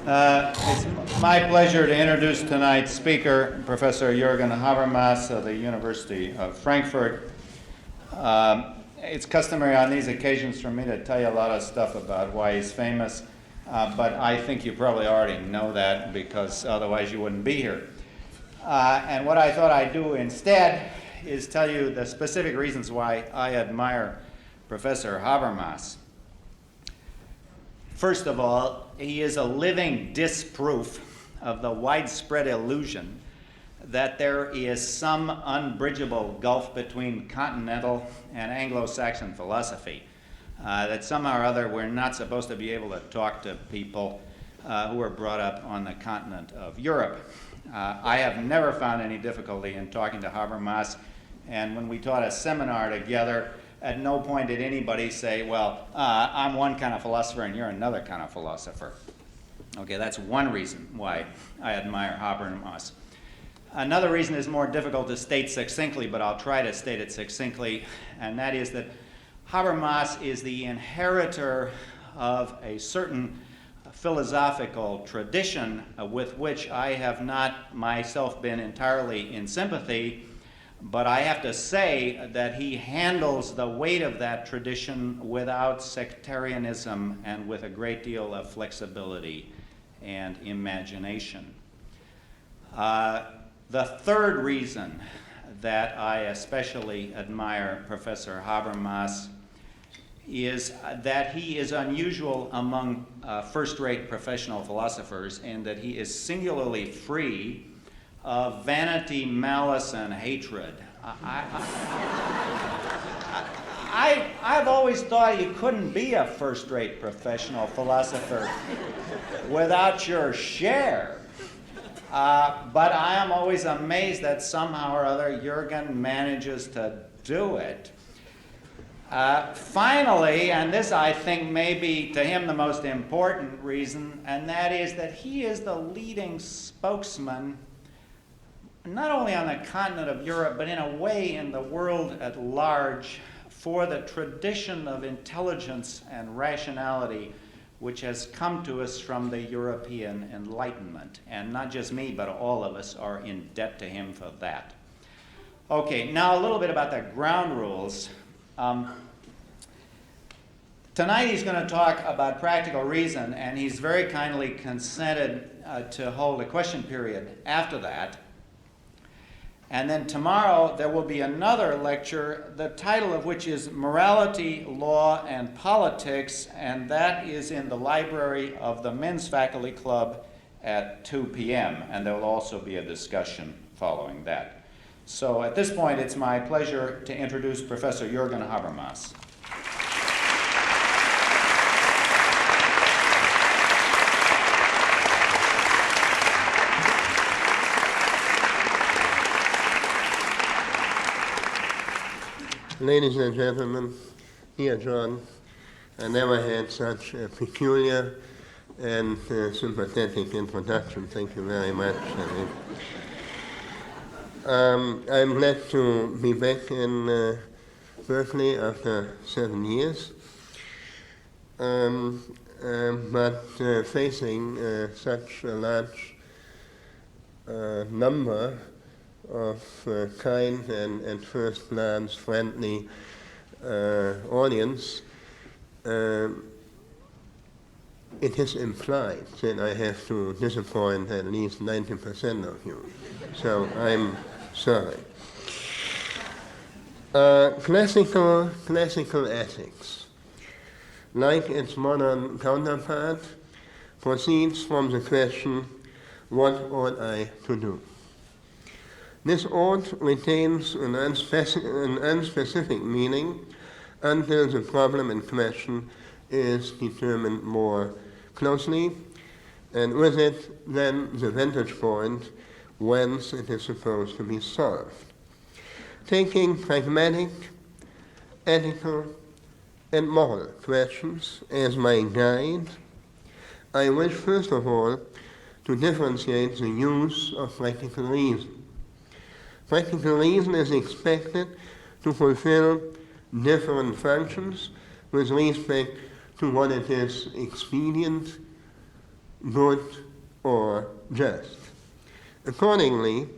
It's my pleasure to introduce tonight's speaker, Professor Jürgen Habermas of the University of Frankfurt. It's customary on these occasions for me to tell you a lot of stuff about why he's famous, but I think you probably already know that because otherwise you wouldn't be here. And what I thought I'd do instead is tell you the specific reasons why I admire Professor Habermas. First of all, he is a living disproof of the widespread illusion that there is some unbridgeable gulf between continental and Anglo-Saxon philosophy, that somehow or other we're not supposed to be able to talk to people who are brought up on the continent of Europe. I have never found any difficulty in talking to Habermas, and when we taught a seminar together, at no point did anybody say, well, I'm one kind of philosopher and you're another kind of philosopher. Okay, that's one reason why I admire Habermas. Another reason is more difficult to state succinctly, but I'll try to state it succinctly, and that is that Habermas is the inheritor of a certain philosophical tradition with which I have not myself been entirely in sympathy, but I have to say that he handles the weight of that tradition without sectarianism and with a great deal of flexibility and imagination. The third reason that I especially admire Professor Habermas is that he is unusual among first-rate professional philosophers in that he is singularly free of vanity, malice, and hatred. I've always thought you couldn't be a first-rate professional philosopher without your share. But I am always amazed that somehow or other Jürgen manages to do it. Finally, and this I think may be to him the most important reason, and that is that he is the leading spokesman not only on the continent of Europe, but in a way in the world at large for the tradition of intelligence and rationality which has come to us from the European Enlightenment. And not just me, but all of us are in debt to him for that. Okay, now a little bit about the ground rules. Tonight he's going to talk about practical reason, and he's very kindly consented to hold a question period after that. And then tomorrow there will be another lecture, the title of which is Morality, Law, and Politics, and that is in the library of the Men's Faculty Club at 2 p.m., and there will also be a discussion following that. So at this point, it's my pleasure to introduce Professor Jürgen Habermas. Ladies and gentlemen, dear John, I never had such a peculiar and sympathetic introduction. Thank you very much. I'm glad to be back in Berkeley after 7 years, but facing such a large number of kind and at first glance friendly audience, it is implied that I have to disappoint at least 90% of you. So I'm sorry. Classical ethics, like its modern counterpart, proceeds from the question, what ought I to do? This ought retains an unspecific meaning until the problem in question is determined more closely, and with it then the vantage point whence it is supposed to be solved. Taking pragmatic, ethical, and moral questions as my guide, I wish first of all to differentiate the use of practical reason. Practical reason is expected to fulfill different functions with respect to what it is expedient good, or just. Accordingly,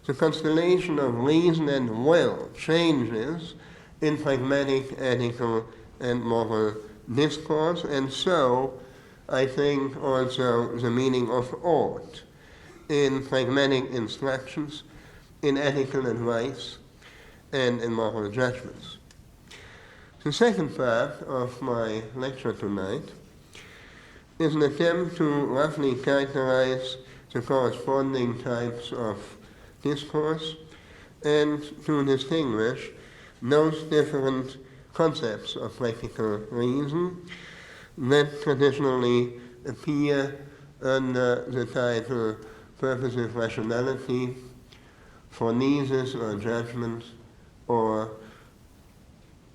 the constellation of reason and will changes in pragmatic, ethical, and moral discourse, and so I think also the meaning of ought in pragmatic instructions, in ethical advice, and in moral judgments. The second part of my lecture tonight is an attempt to roughly characterize the corresponding types of discourse and to distinguish those different concepts of practical reason that traditionally appear under the title purposive rationality, phronesis or judgment, or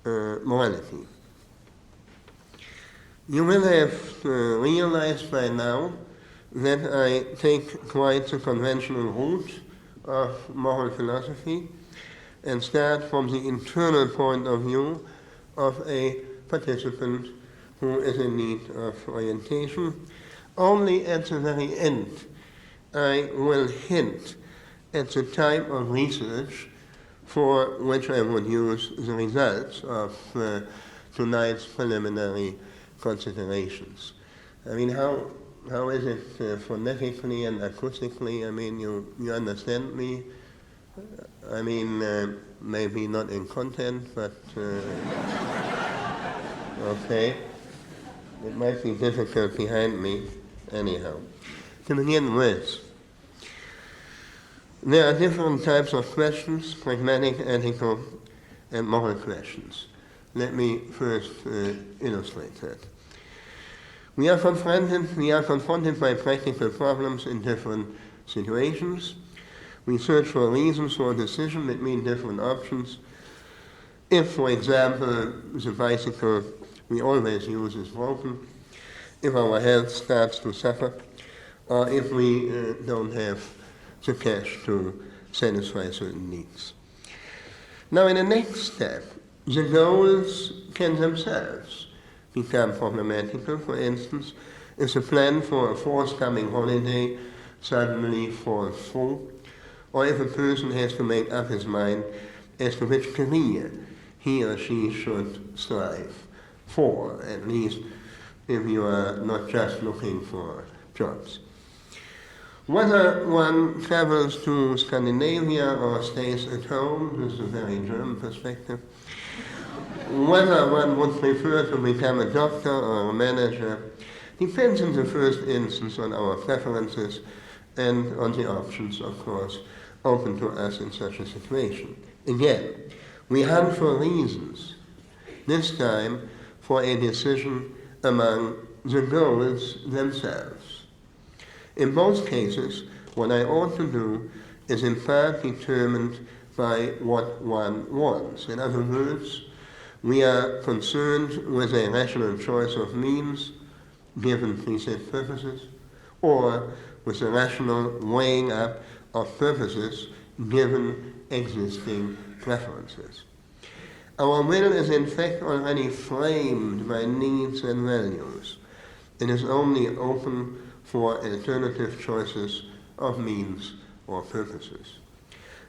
morality. You will have realized by now that I take quite the conventional route of moral philosophy and start from the internal point of view of a participant who is in need of orientation. Only at the very end I will hint at the type of research for which I would use the results of tonight's preliminary considerations. I mean, how is it phonetically and acoustically? I mean, you understand me? I mean, maybe not in content, but okay. It might be difficult behind me, anyhow. To begin with, there are different types of questions, pragmatic, ethical, and moral questions. Let me first illustrate that. We are confronted by practical problems in different situations. We search for reasons for a decision that mean different options. If, for example, the bicycle we always use is broken, if our health starts to suffer, or if we don't have the cash to satisfy certain needs. Now, in the next step, the goals can themselves become problematical. For instance, if a plan for a forthcoming holiday suddenly falls through, or if a person has to make up his mind as to which career he or she should strive for, at least if you are not just looking for jobs. Whether one travels to Scandinavia or stays at home, this is a very German perspective, whether one would prefer to become a doctor or a manager depends in the first instance on our preferences and on the options, of course, open to us in such a situation. Again, we hunt for reasons, this time for a decision among the goals themselves. In both cases, what I ought to do is in part determined by what one wants. In other words, we are concerned with a rational choice of means, given preset purposes, or with a rational weighing up of purposes, given existing preferences. Our will is in fact already framed by needs and values. It is only open for alternative choices of means or purposes.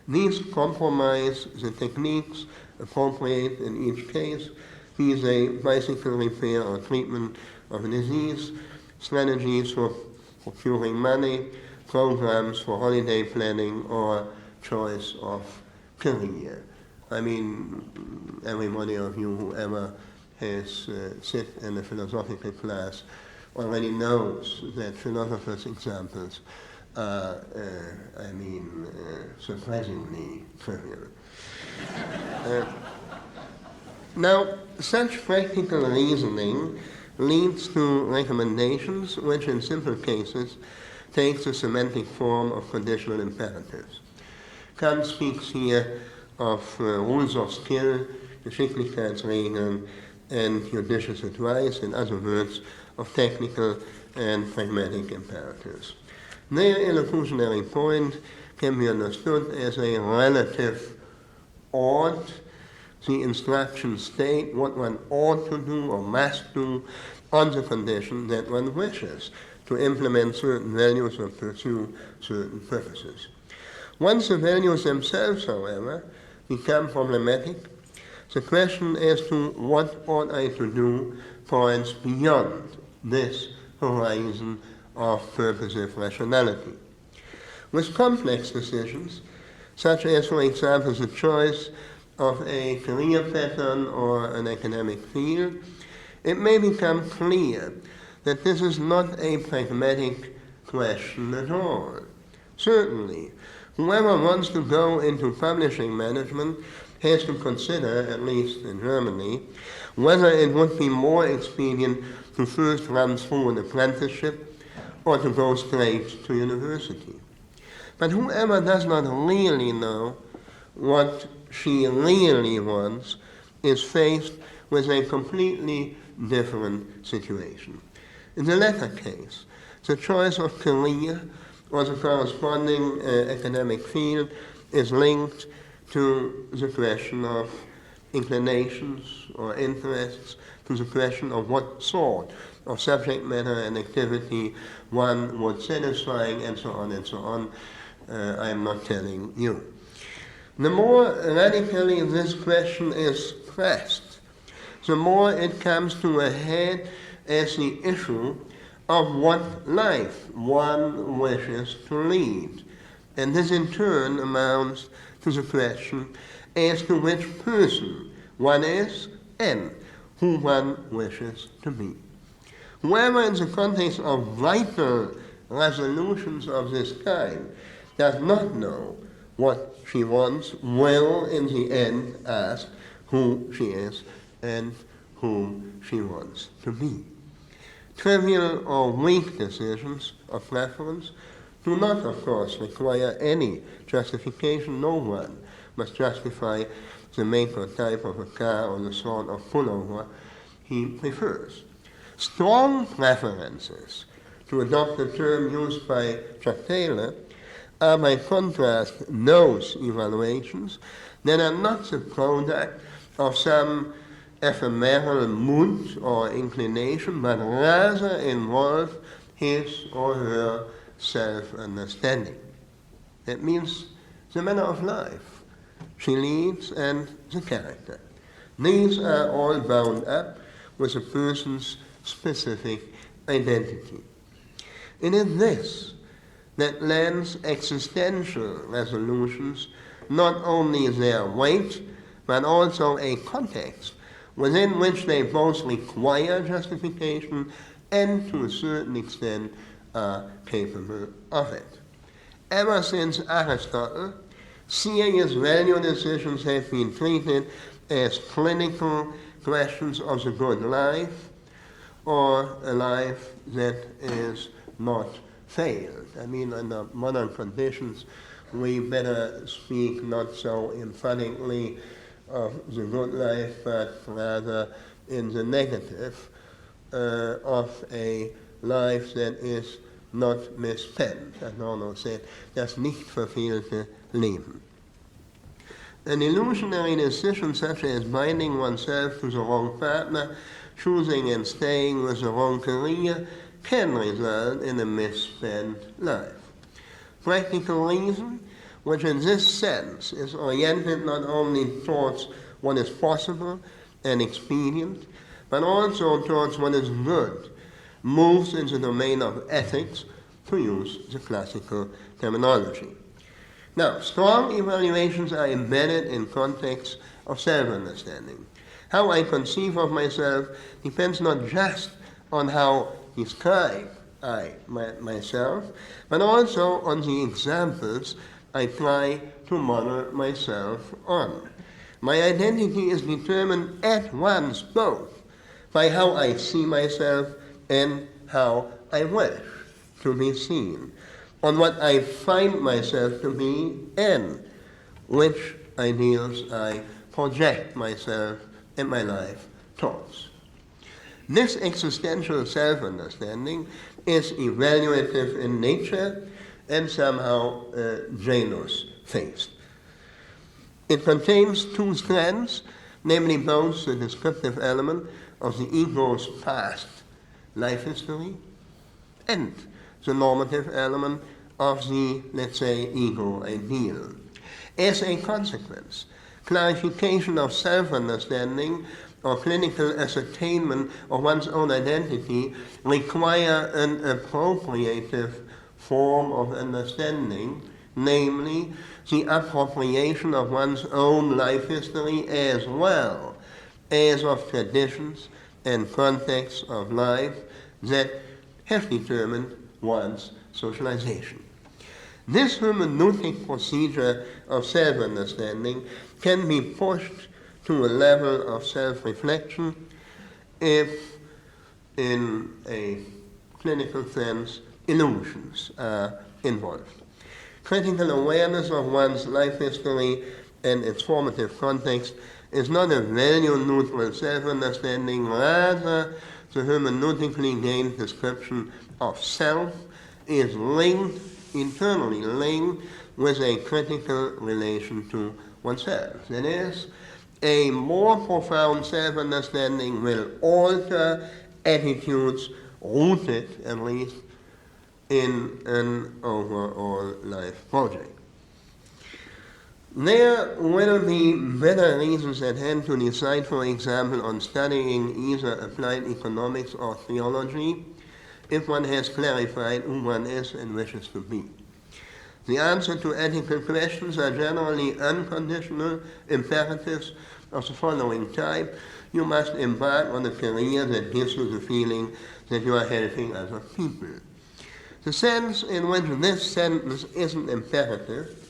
These compromise the techniques appropriate in each case, be they bicycle repair or treatment of a disease, strategies for procuring money, programs for holiday planning, or choice of career. I mean, everybody of you who ever has sit in a philosophical class already knows that philosophers' examples are, surprisingly trivial. Now, such practical reasoning leads to recommendations which in simple cases take the semantic form of conditional imperatives. Kant speaks here of rules of skill, Geschicklichkeitsregeln, and judicious advice, in other words, of technical and pragmatic imperatives. Their illocutionary point can be understood as a relative ought. The instructions state what one ought to do or must do on the condition that one wishes to implement certain values or pursue certain purposes. Once the values themselves, however, become problematic, the question as to what ought I to do points beyond this horizon of purposive rationality. With complex decisions, such as, for example, the choice of a career pattern or an academic field, it may become clear that this is not a pragmatic question at all. Certainly, whoever wants to go into publishing management has to consider, at least in Germany, whether it would be more expedient to first run through an apprenticeship or to go straight to university. But whoever does not really know what she really wants is faced with a completely different situation. In the latter case, the choice of career or the corresponding academic field is linked to the question of inclinations or interests, to the question of what sort of subject matter and activity one would satisfy, and so on and so on. I am not telling you. The more radically this question is pressed, the more it comes to a head as the issue of what life one wishes to lead. And this in turn amounts to the question as to which person one is and who one wishes to be. Whoever in the context of vital resolutions of this kind does not know what she wants will in the end ask who she is and whom she wants to be. Trivial or weak decisions of preference do not, of course, require any justification. No one must justify the make or type of a car or the sort of pullover he prefers. Strong preferences, to adopt the term used by Chuck Taylor, are by contrast those evaluations that are not the product of some ephemeral mood or inclination, but rather involve his or her self-understanding. That means the manner of life she leads and the character. These are all bound up with a person's specific identity. It is this that lends existential resolutions not only their weight, but also a context within which they both require justification and to a certain extent are capable of it. Ever since Aristotle, serious value decisions have been treated as clinical questions of the good life or a life that is not failed. I mean, under modern conditions, we better speak not so emphatically of the good life, but rather in the negative of a life that is not misspent. Adorno said, das nicht verfehlte Leben. An illusionary decision such as binding oneself to the wrong partner, choosing and staying with the wrong career, can result in a misspent life. Practical reason, which in this sense is oriented not only towards what is possible and expedient, but also towards what is good, moves in the domain of ethics, to use the classical terminology. Now, strong evaluations are embedded in contexts of self-understanding. How I conceive of myself depends not just on how describe I myself, but also on the examples I try to model myself on. My identity is determined at once both by how I see myself and how I wish to be seen, on what I find myself to be and which ideals I project myself and my life towards. This existential self-understanding is evaluative in nature and somehow Janus-faced. It contains two strands, namely both the descriptive element of the ego's past life history and the normative element of the, let's say, ego ideal. As a consequence, clarification of self-understanding or clinical ascertainment of one's own identity require an appropriative form of understanding, namely the appropriation of one's own life history as well as of traditions and contexts of life that have determined one's socialization. This hermeneutic procedure of self-understanding can be pushed to a level of self-reflection if, in a clinical sense, illusions are involved. Critical awareness of one's life history and its formative context is not a value-neutral self-understanding, rather the hermeneutically gained description of self is linked, internally linked, with a critical relation to oneself. That is, a more profound self-understanding will alter attitudes rooted, at least, in an overall life project. There will be better reasons at hand to decide, for example, on studying either applied economics or theology if one has clarified who one is and wishes to be. The answer to ethical questions are generally unconditional imperatives of the following type: you must embark on a career that gives you the feeling that you are helping other people. The sense in which this sentence isn't imperative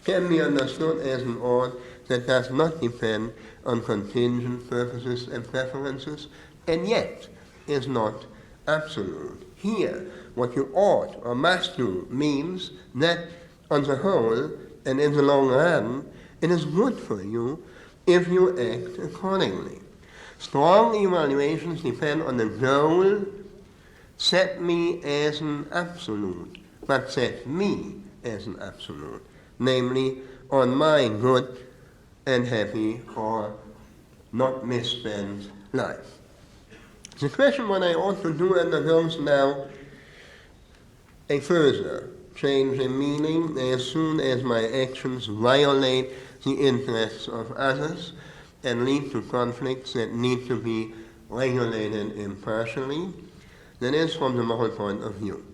can be understood as an ought that does not depend on contingent purposes and preferences, and yet is not absolute. Here, what you ought or must do means that, on the whole, and in the long run, it is good for you if you act accordingly. Strong evaluations depend on the goal, set me as an absolute, but set me as an absolute, namely on my good and happy or not misspent life. The question what I ought to do undergoes now a further change in meaning as soon as my actions violate the interests of others and lead to conflicts that need to be regulated impartially, that is, from the moral point of view.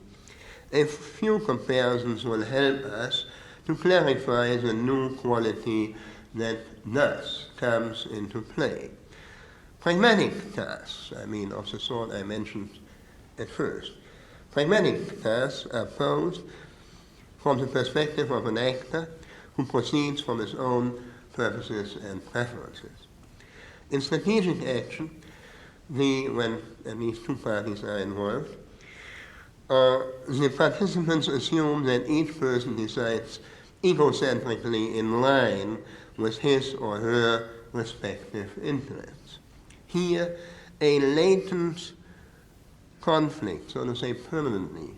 A few comparisons will help us to clarify the new quality that thus comes into play. Pragmatic tasks, of the sort I mentioned at first. Pragmatic tasks are posed from the perspective of an actor who proceeds from his own purposes and preferences. In strategic action, when at least two parties are involved, the participants assume that each person decides egocentrically in line with his or her respective interests. Here, a latent conflict, so to say permanently,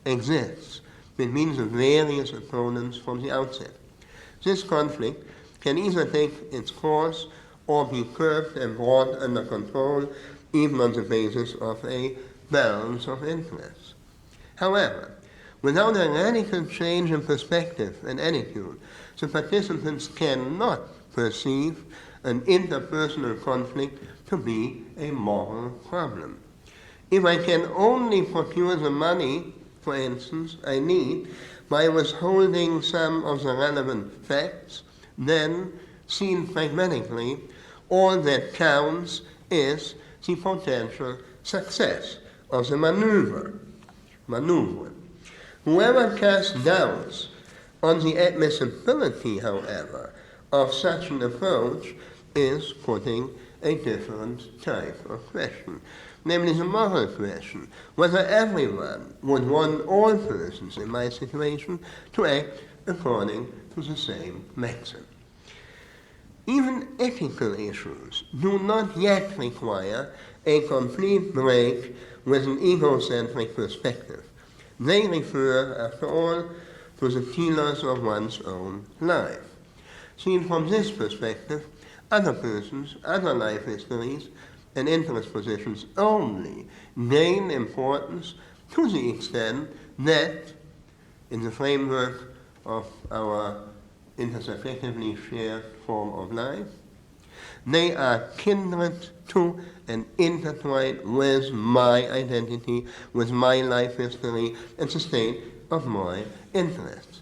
exists between the various opponents from the outset. This conflict can either take its course or be curbed and brought under control, even on the basis of a balance of interests. However, without a radical change in perspective and attitude, the participants cannot perceive an interpersonal conflict to be a moral problem. If I can only procure the money, for instance, I need by withholding some of the relevant facts, then, seen pragmatically, all that counts is the potential success of the maneuver. Whoever casts doubts on the admissibility, however, of such an approach is putting a different type of question, namely the moral question, whether everyone would want all persons in my situation to act according to the same maxim. Even ethical issues do not yet require a complete break with an egocentric perspective. They refer, after all, to the telos of one's own life. Seen from this perspective, other persons, other life histories, and interest positions only gain importance to the extent that, in the framework of our intersubjectively shared form of life, they are kindred to and intertwined with my identity, with my life history, and the state of my interests.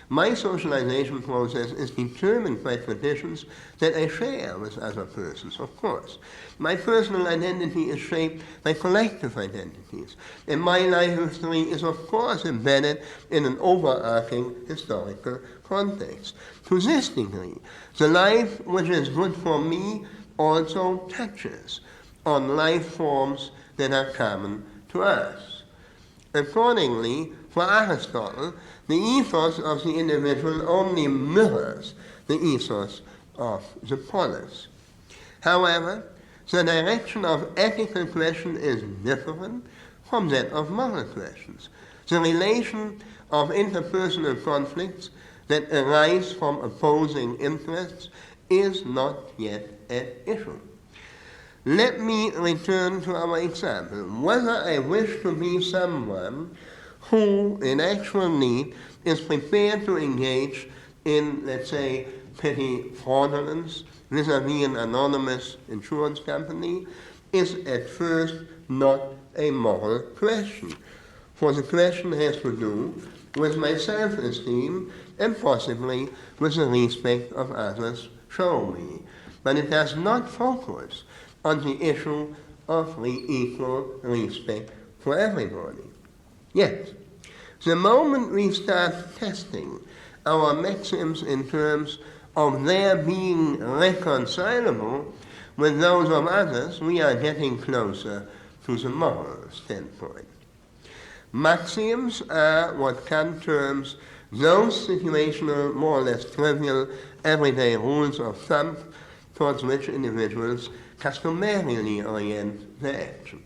My socialization process is determined by traditions that I share with other persons, of course. My personal identity is shaped by collective identities, and my life history is, of course, embedded in an overarching historical context. To this degree, the life which is good for me also touches on life forms that are common to us. Accordingly, for Aristotle, the ethos of the individual only mirrors the ethos of the polis. However, the direction of ethical question is different from that of moral questions. The relation of interpersonal conflicts that arise from opposing interests is not yet at issue. Let me return to our example. Whether I wish to be someone who, in actual need, is prepared to engage in, let's say, petty fraudulence vis-à-vis an anonymous insurance company, is at first not a moral question. For the question has to do with my self-esteem and possibly with the respect of others show me. But it does not focus on the issue of equal respect for everybody. Yet, the moment we start testing our maxims in terms of their being reconcilable with those of others, we are getting closer to the moral standpoint. Maxims are what Kant terms those situational, more or less trivial, everyday rules of thumb towards which individuals customarily orient their action.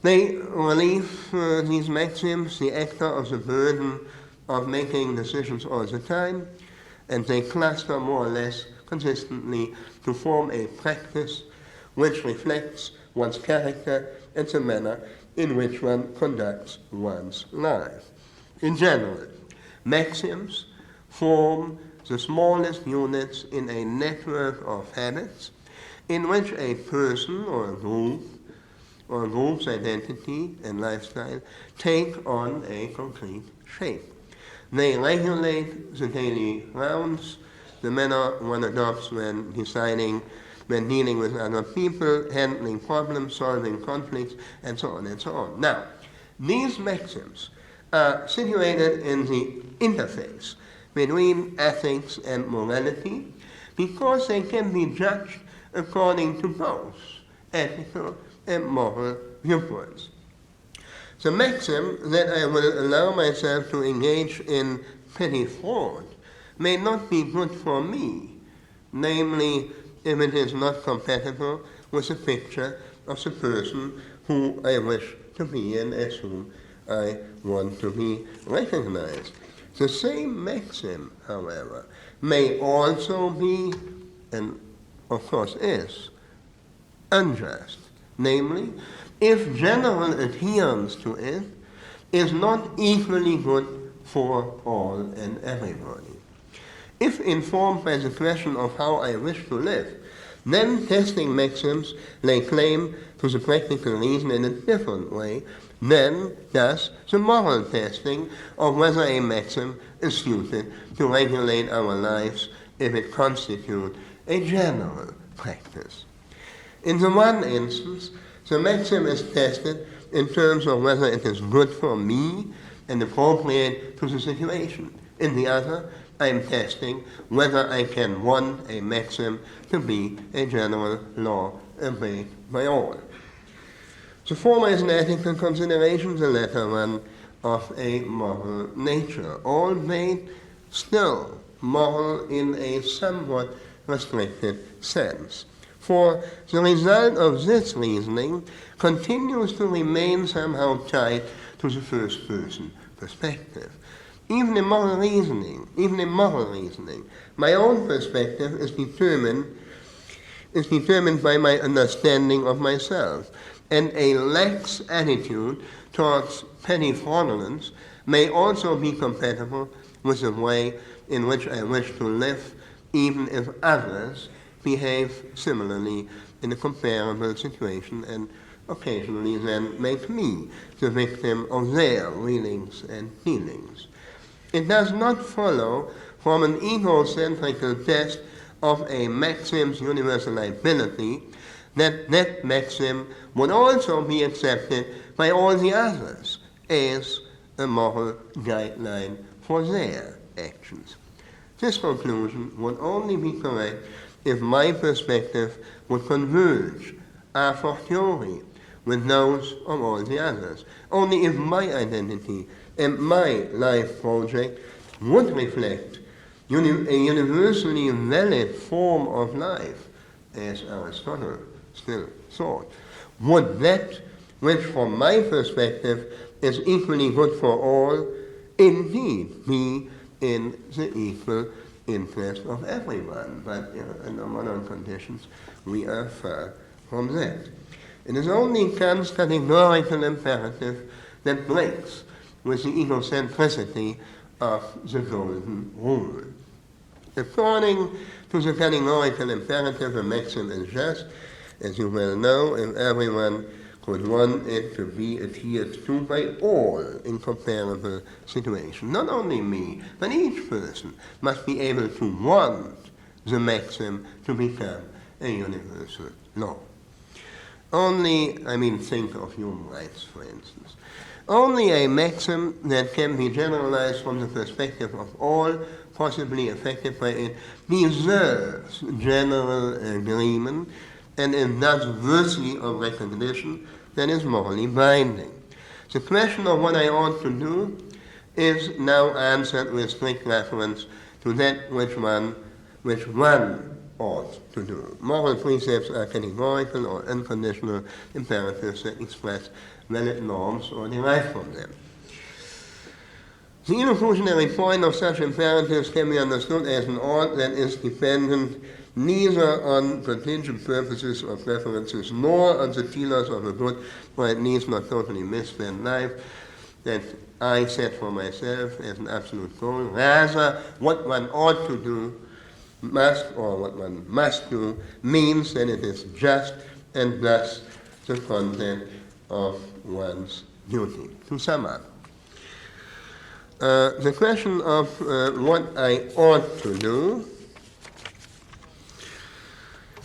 They relieve these maxims the actor of the burden of making decisions all the time, and they cluster more or less consistently to form a practice which reflects one's character and the manner in which one conducts one's life. In general, maxims form the smallest units in a network of habits in which a person or a group or a group's identity and lifestyle take on a concrete shape. They regulate the daily rounds, the manner one adopts when dealing with other people, handling problems, solving conflicts, and so on and so on. Now, these maxims are situated in the interface between ethics and morality because they can be judged according to both ethical and moral viewpoints. The maxim that I will allow myself to engage in petty fraud may not be good for me, namely if it is not compatible with the picture of the person who I wish to be and as whom I want to be recognized. The same maxim, however, may also be, and of course is, unjust. Namely, if general adherence to it is not equally good for all and everybody. If informed by the question of how I wish to live, then testing maxims lay claim to the practical reason in a different way than does the moral testing of whether a maxim is suited to regulate our lives if it constitutes a general practice. In the one instance, the maxim is tested in terms of whether it is good for me and appropriate to the situation. In the other, I am testing whether I can want a maxim to be a general law obeyed by all. The former is an ethical consideration, the latter one of a moral nature, albeit still moral in a somewhat restricted sense. For the result of this reasoning continues to remain somehow tied to the first person perspective. Even in moral reasoning, my own perspective is determined by my understanding of myself. and a lax attitude towards petty fraudulence may also be compatible with the way in which I wish to live, even if others behave similarly in a comparable situation and occasionally then make me the victim of their feelings and feelings. It does not follow from an egocentrical test of a maxim's universality that that maxim would also be accepted by all the others as a moral guideline for their actions. This conclusion would only be correct if my perspective would converge a fortiori with those of all the others. Only if my identity and my life project would reflect a universally valid form of life, as Aristotle still thought, would that which from my perspective is equally good for all indeed be in the equal interest of everyone. But under modern conditions, we are far from that. It is only Kant's categorical imperative that breaks with the egocentricity of the golden rule. According to the categorical imperative, a maxim is just, as you well know, if everyone could want it to be adhered to by all in comparable situations. Not only me, but each person must be able to want the maxim to become a universal law. Think of human rights, for instance. Only a maxim that can be generalized from the perspective of all possibly affected by it deserves general agreement and is thus worthy of recognition that is morally binding. The question of what I ought to do is now answered with strict reference to that which one ought to do. Moral precepts are categorical or unconditional imperatives that express valid norms or derive from them. The illusionary point of such imperatives can be understood as an ought that is dependent neither on contingent purposes or preferences, nor on the telos of a good, or at least not totally misspent life, that I set for myself as an absolute goal. Rather, what one ought to do what one must do means that it is just and thus the content of one's duty. To sum up, the question of what I ought to do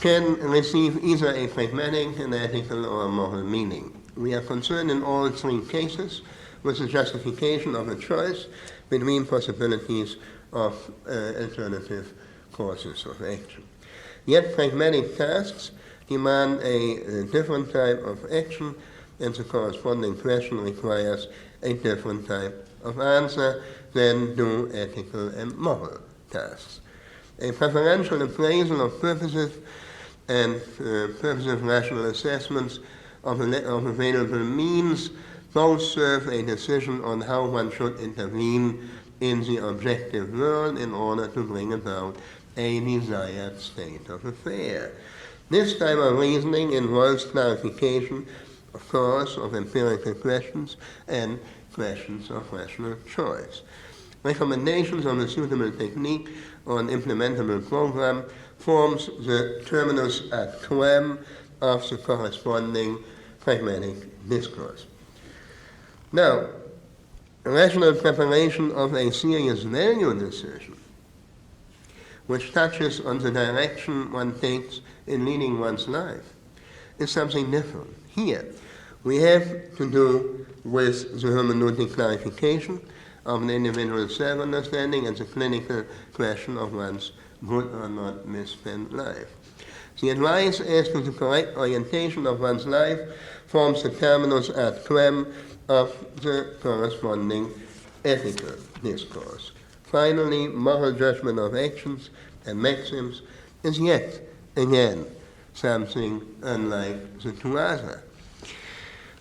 can receive either a pragmatic, an ethical, or a moral meaning. We are concerned in all three cases with the justification of a choice between possibilities of alternative courses of action. Yet pragmatic tasks demand a different type of action, and the corresponding question requires a different type of answer than do ethical and moral tasks. A preferential appraisal of purposive and purposive rational assessments of available means both serve a decision on how one should intervene in the objective world in order to bring about a desired state of affair. This type of reasoning involves clarification, of course, of empirical questions and questions of rational choice. Recommendations on a suitable technique or an implementable program forms the terminus ad quem of the corresponding pragmatic discourse. Now, rational preparation of a serious value decision, which touches on the direction one takes in leading one's life, is something different. Here, we have to do with the hermeneutic clarification of an individual's self-understanding and the clinical question of one's good or not misspent life. The advice as to the correct orientation of one's life forms the terminus ad quem of the corresponding ethical discourse. Finally, moral judgment of actions and maxims is yet again something unlike the two other.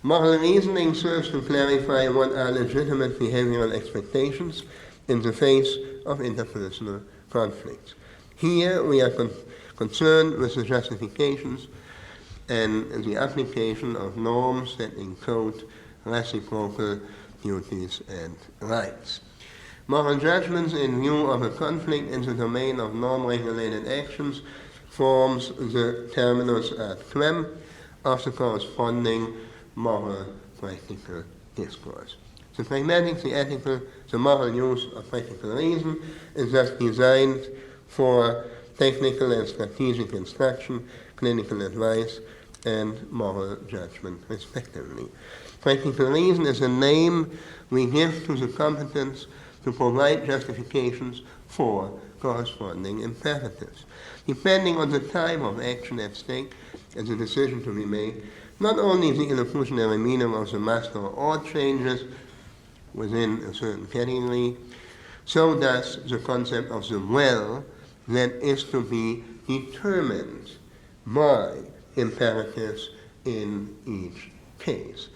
Moral reasoning serves to clarify what are legitimate behavioral expectations in the face of interpersonal conflicts. Here we are concerned with the justifications and the application of norms that encode reciprocal duties and rights. Moral judgments in view of a conflict in the domain of norm-regulated actions forms the terminus ad quem of the corresponding moral practical discourse. The pragmatic, the ethical, the moral use of practical reason is thus designed for technical and strategic instruction, clinical advice, and moral judgment, respectively. Practical reason is a name we give to the competence to provide justifications for corresponding imperatives. Depending on the type of action at stake and the decision to be made, not only the illocutionary meaning of the master or changes within a certain category, so does the concept of the will that is to be determined by imperatives in each case.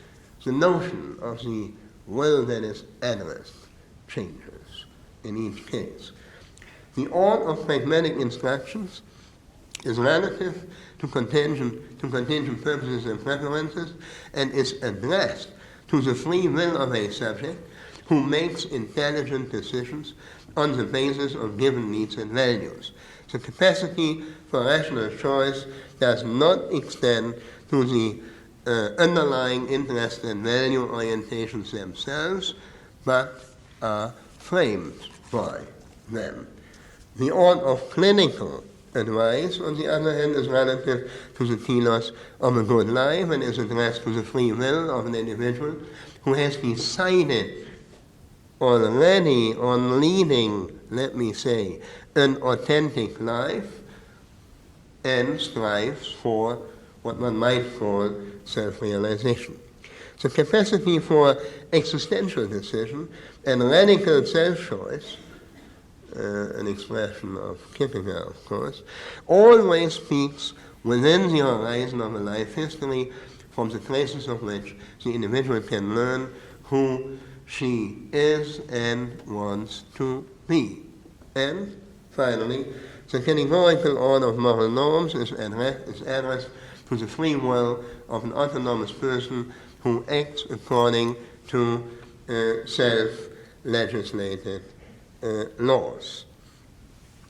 The notion of the will that is addressed changes in each case. The order of pragmatic instructions is relative to contingent purposes and preferences and is addressed to the free will of a subject who makes intelligent decisions on the basis of given needs and values. The capacity for rational choice does not extend to the underlying interest and value orientations themselves, but are framed by them. The order of clinical advice, on the other hand, is relative to the telos of a good life and is addressed to the free will of an individual who has decided already on leading, let me say, an authentic life and strives for what one might call self-realization. The capacity for existential decision and radical self-choice, an expression of Kierkegaard, of course, always speaks within the horizon of a life history from the traces of which the individual can learn who she is and wants to be. And finally, the categorical order of moral norms is addressed to the free will of an autonomous person who acts according to self-legislated laws.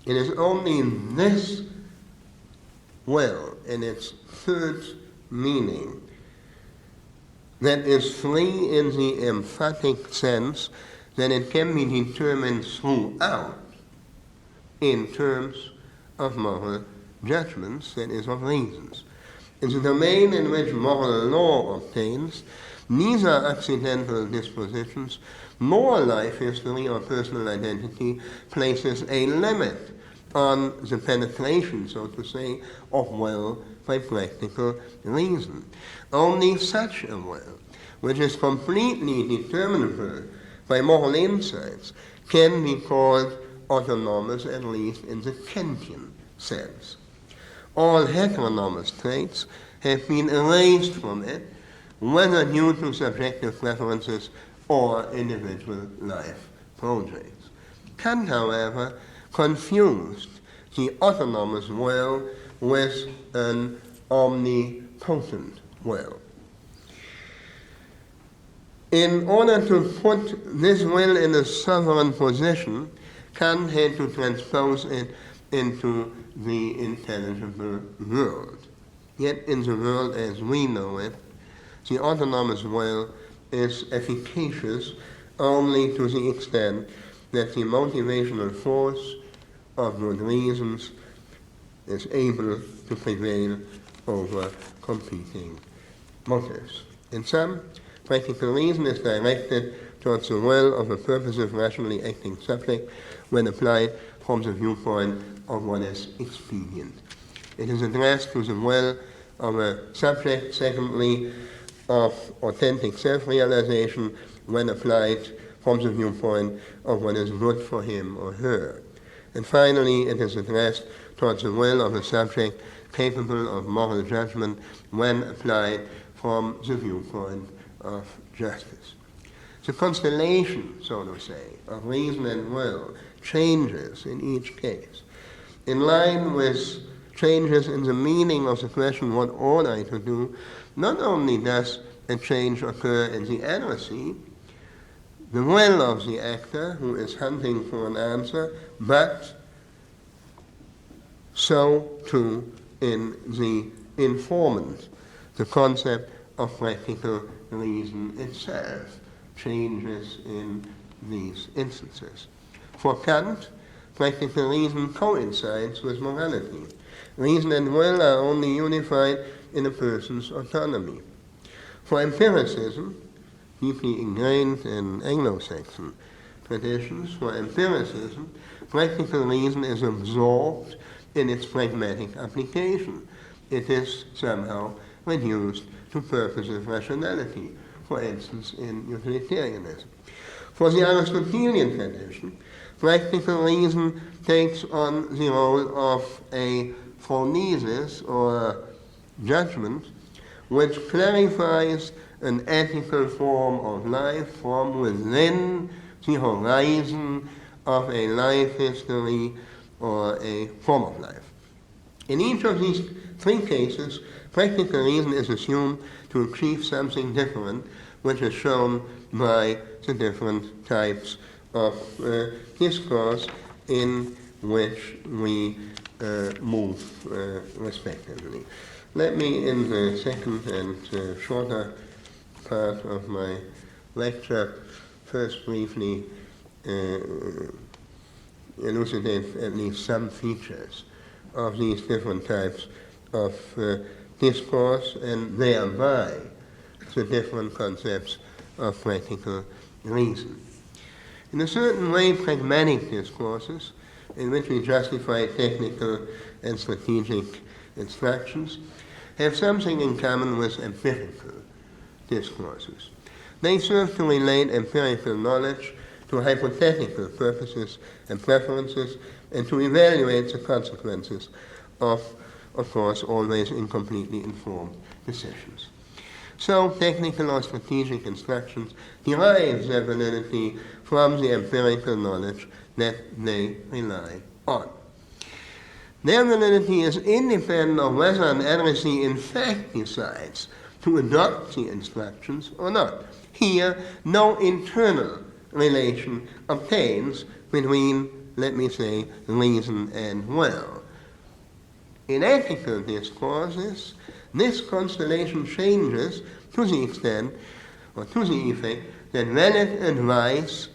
It is only this will, in its third meaning, that is free in the emphatic sense that it can be determined throughout in terms of moral judgments, that is, of reasons. In the domain in which moral law obtains, neither accidental dispositions nor life history or personal identity places a limit on the penetration, so to say, of will by practical reason. Only such a will, which is completely determinable by moral insights, can be called autonomous, at least in the Kantian sense. All heteronomous traits have been erased from it, whether due to subjective preferences or individual life projects. Kant, however, confused the autonomous will with an omnipotent will. In order to put this will in a sovereign position, Kant had to transpose it into the intelligible world. Yet in the world as we know it, the autonomous will is efficacious only to the extent that the motivational force of good reasons is able to prevail over competing motives. In sum, practical reason is directed towards the will of a purposive, rationally acting subject when applied from the viewpoint of what is expedient. It is addressed to the will of a subject, secondly, of authentic self-realization when applied from the viewpoint of what is good for him or her. And finally, it is addressed towards the will of a subject capable of moral judgment when applied from the viewpoint of justice. The constellation, so to say, of reason and will changes in each case. In line with changes in the meaning of the question, what ought I to do, not only does a change occur in the addressee, the will of the actor who is hunting for an answer, but so too in the informant. The concept of practical reason itself changes in these instances. For Kant, practical reason coincides with morality. Reason and will are only unified in a person's autonomy. For empiricism, deeply ingrained in Anglo-Saxon traditions, for empiricism, practical reason is absorbed in its pragmatic application. It is somehow reduced to purposive rationality, for instance, in utilitarianism. For the Aristotelian tradition, practical reason takes on the role of a phronesis or judgment which clarifies an ethical form of life from within the horizon of a life history or a form of life. In each of these three cases, practical reason is assumed to achieve something different, which is shown by the different types of discourse in which we move respectively. Let me, in the second and shorter part of my lecture, first briefly elucidate at least some features of these different types of discourse and thereby the different concepts of practical reason. In a certain way, pragmatic discourses, in which we justify technical and strategic instructions, have something in common with empirical discourses. They serve to relate empirical knowledge to hypothetical purposes and preferences, and to evaluate the consequences of course, always incompletely informed decisions. So, technical or strategic instructions derive their validity from the empirical knowledge that they rely on. Their validity is independent of whether an addressee in fact decides to adopt the instructions or not. Here, no internal relation obtains between, let me say, reason and will. In ethical discourses, this constellation changes to the extent, or to the effect, that valid advice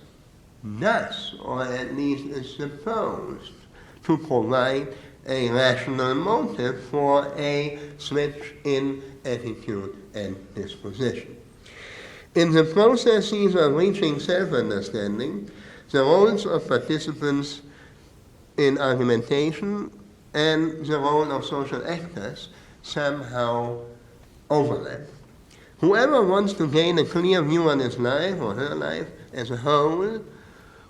does, or at least is supposed to provide a rational motive for a switch in attitude and disposition. In the processes of reaching self-understanding, the roles of participants in argumentation and the role of social actors somehow overlap. Whoever wants to gain a clear view on his life or her life as a whole,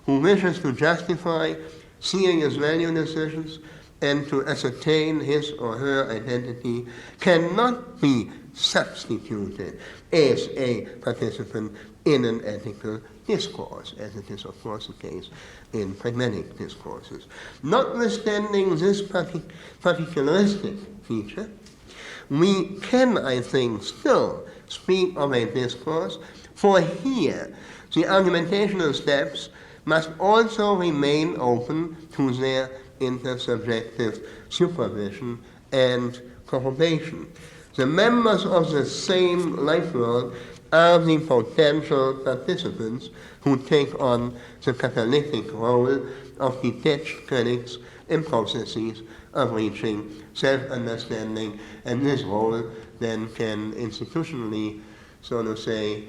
who wishes to justify serious value decisions and to ascertain his or her identity, cannot be substituted as a participant in an ethical discourse, as it is of course the case in pragmatic discourses. Notwithstanding this particularistic feature, we can, I think, still speak of a discourse, for here the argumentational steps must also remain open to their intersubjective supervision and corrobation. The members of the same life world are the potential participants who take on the catalytic role of detached critics in processes of reaching self-understanding, and this role then can institutionally, so to say,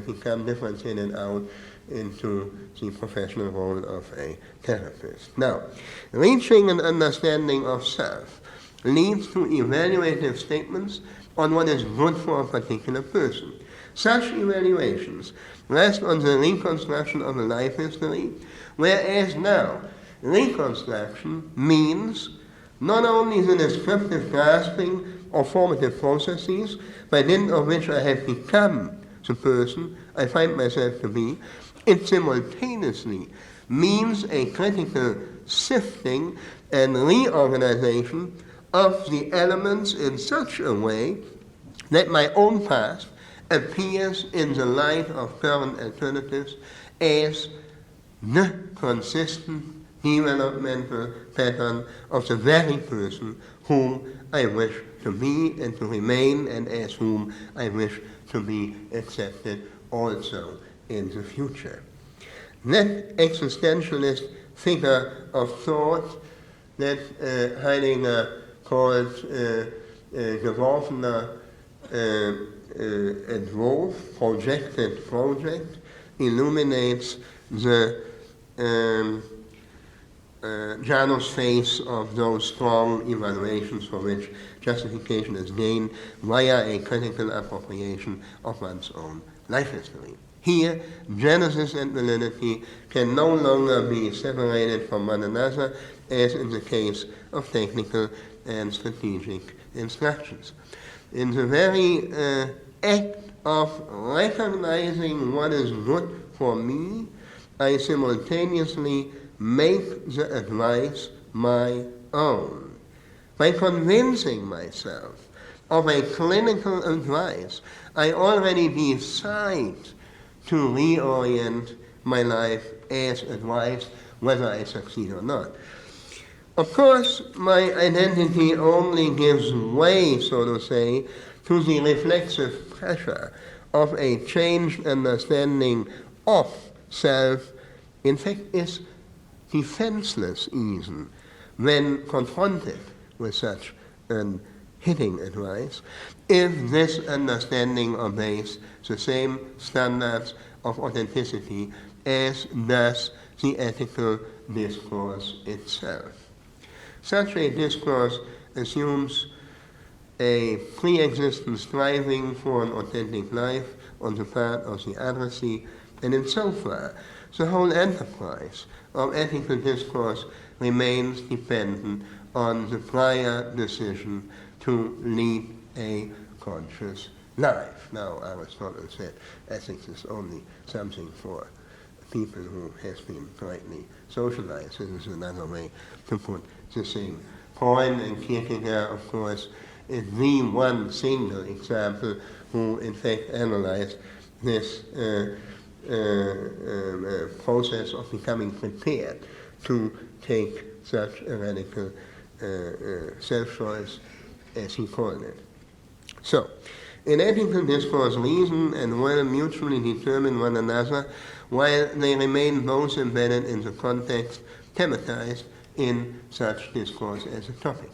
become differentiated out into the professional role of a therapist. Now, reaching an understanding of self leads to evaluative statements on what is good for a particular person. Such evaluations rest on the reconstruction of a life history, whereas now reconstruction means not only the descriptive grasping of formative processes by dint of which I have become the person I find myself to be, it simultaneously means a critical sifting and reorganization of the elements in such a way that my own past appears in the light of current alternatives as the consistent developmental pattern of the very person whom I wish to be and to remain, and as whom I wish to be accepted also in the future. That existentialist figure of thought that Heidegger called geworfener Entwurf, projected project, illuminates the Janus phase of those strong evaluations for which justification is gained via a critical appropriation of one's own life history. Here, genesis and validity can no longer be separated from one another, as in the case of technical and strategic instructions. In the very act of recognizing what is good for me, I simultaneously make the advice my own. By convincing myself of a clinical advice, I already decide to reorient my life as advised, whether I succeed or not. Of course, my identity only gives way, so to say, to the reflexive pressure of a changed understanding of self. In fact, is defenseless even when confronted with such an hitting advice, if this understanding obeys the same standards of authenticity as does the ethical discourse itself. Such a discourse assumes a pre-existent striving for an authentic life on the part of the addressee, and in so far, the whole enterprise of ethical discourse remains dependent on the prior decision to lead a conscious life. Now, Aristotle said ethics is only something for people who has been correctly socialized. This is another way to put the same point, and Kierkegaard, of course, is the one single example who, in fact, analyzed this process of becoming prepared to take such a radical self-choice, as he called it. So, in ethical discourse, reason and will mutually determine one another, while they remain both embedded in the context, thematized in such discourse as a topic.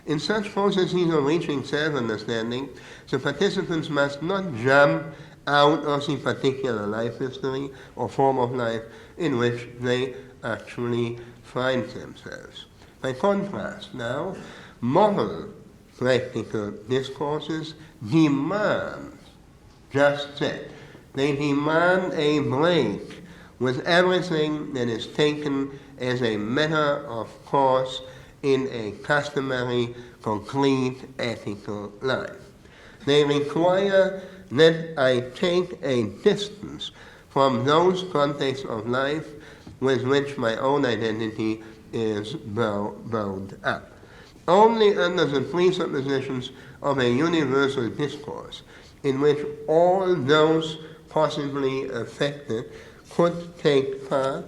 In such processes of reaching self-understanding, the participants must not jump out of the particular life history or form of life in which they actually find themselves. By contrast, now, moral practical discourses demand just that. They demand a break with everything that is taken as a matter of course in a customary, concrete ethical life. They require that I take a distance from those contexts of life with which my own identity is bound up. Only under the presuppositions of a universal discourse in which all those possibly affected could take part,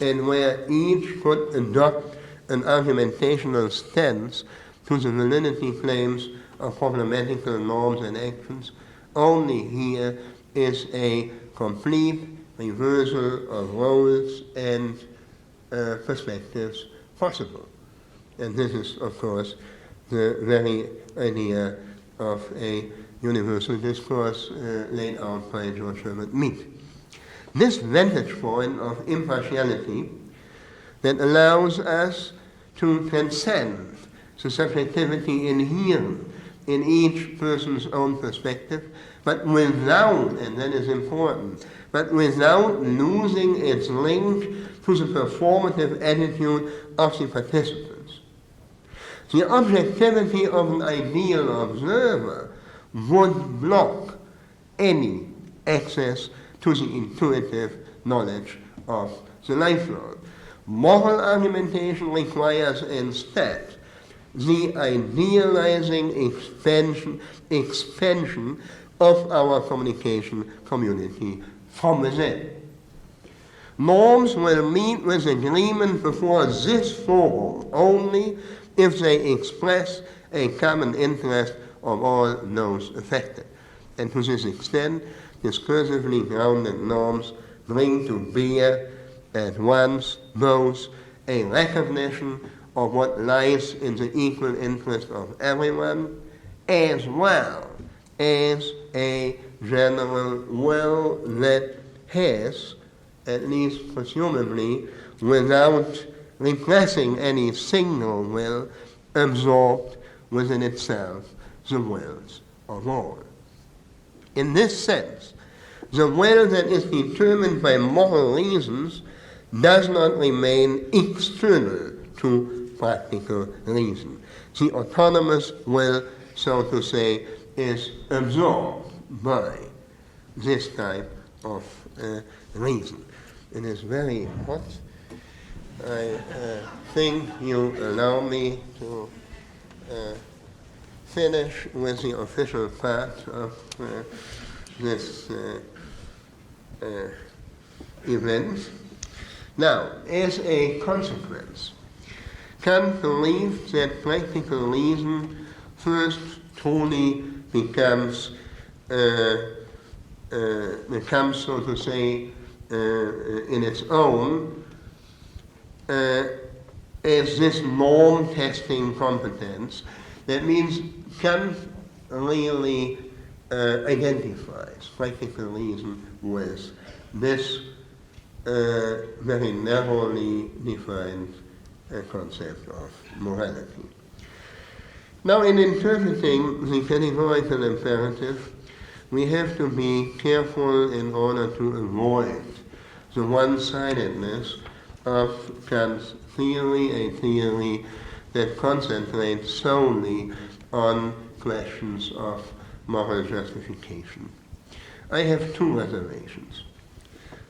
and where each could adopt an argumentational stance to the validity claims of problematical norms and actions, only here is a complete reversal of roles and perspectives possible. And this is, of course, the very idea of a universal discourse laid out by George Herbert Mead. This vantage point of impartiality that allows us to transcend the subjectivity inherent in each person's own perspective, but without, and that is important, but without losing its link to the performative attitude of the participants. The objectivity of an ideal observer would block any access to the intuitive knowledge of the lifelong. Moral argumentation requires instead the idealizing expansion of our communication community from within. Norms will meet with agreement before this forum only if they express a common interest of all those affected. And to this extent, discursively grounded norms bring to bear at once both a recognition of what lies in the equal interest of everyone, as well as a general will that has, at least presumably, without repressing any single will, absorbed within itself the wills of all. In this sense, the will that is determined by moral reasons does not remain external to practical reason. The autonomous will, so to say, is absorbed by this type of reason. It is very hot. I think you allow me to finish with the official part of this event. Now, as a consequence, Kant believed that practical reason first truly becomes, so to say, in its own, as this norm testing competence. That means Kant really identifies practical reason with this very narrowly defined concept of morality. Now, in interpreting the categorical imperative, we have to be careful in order to avoid the one-sidedness of Kant's theory, a theory that concentrates solely on questions of moral justification. I have two reservations.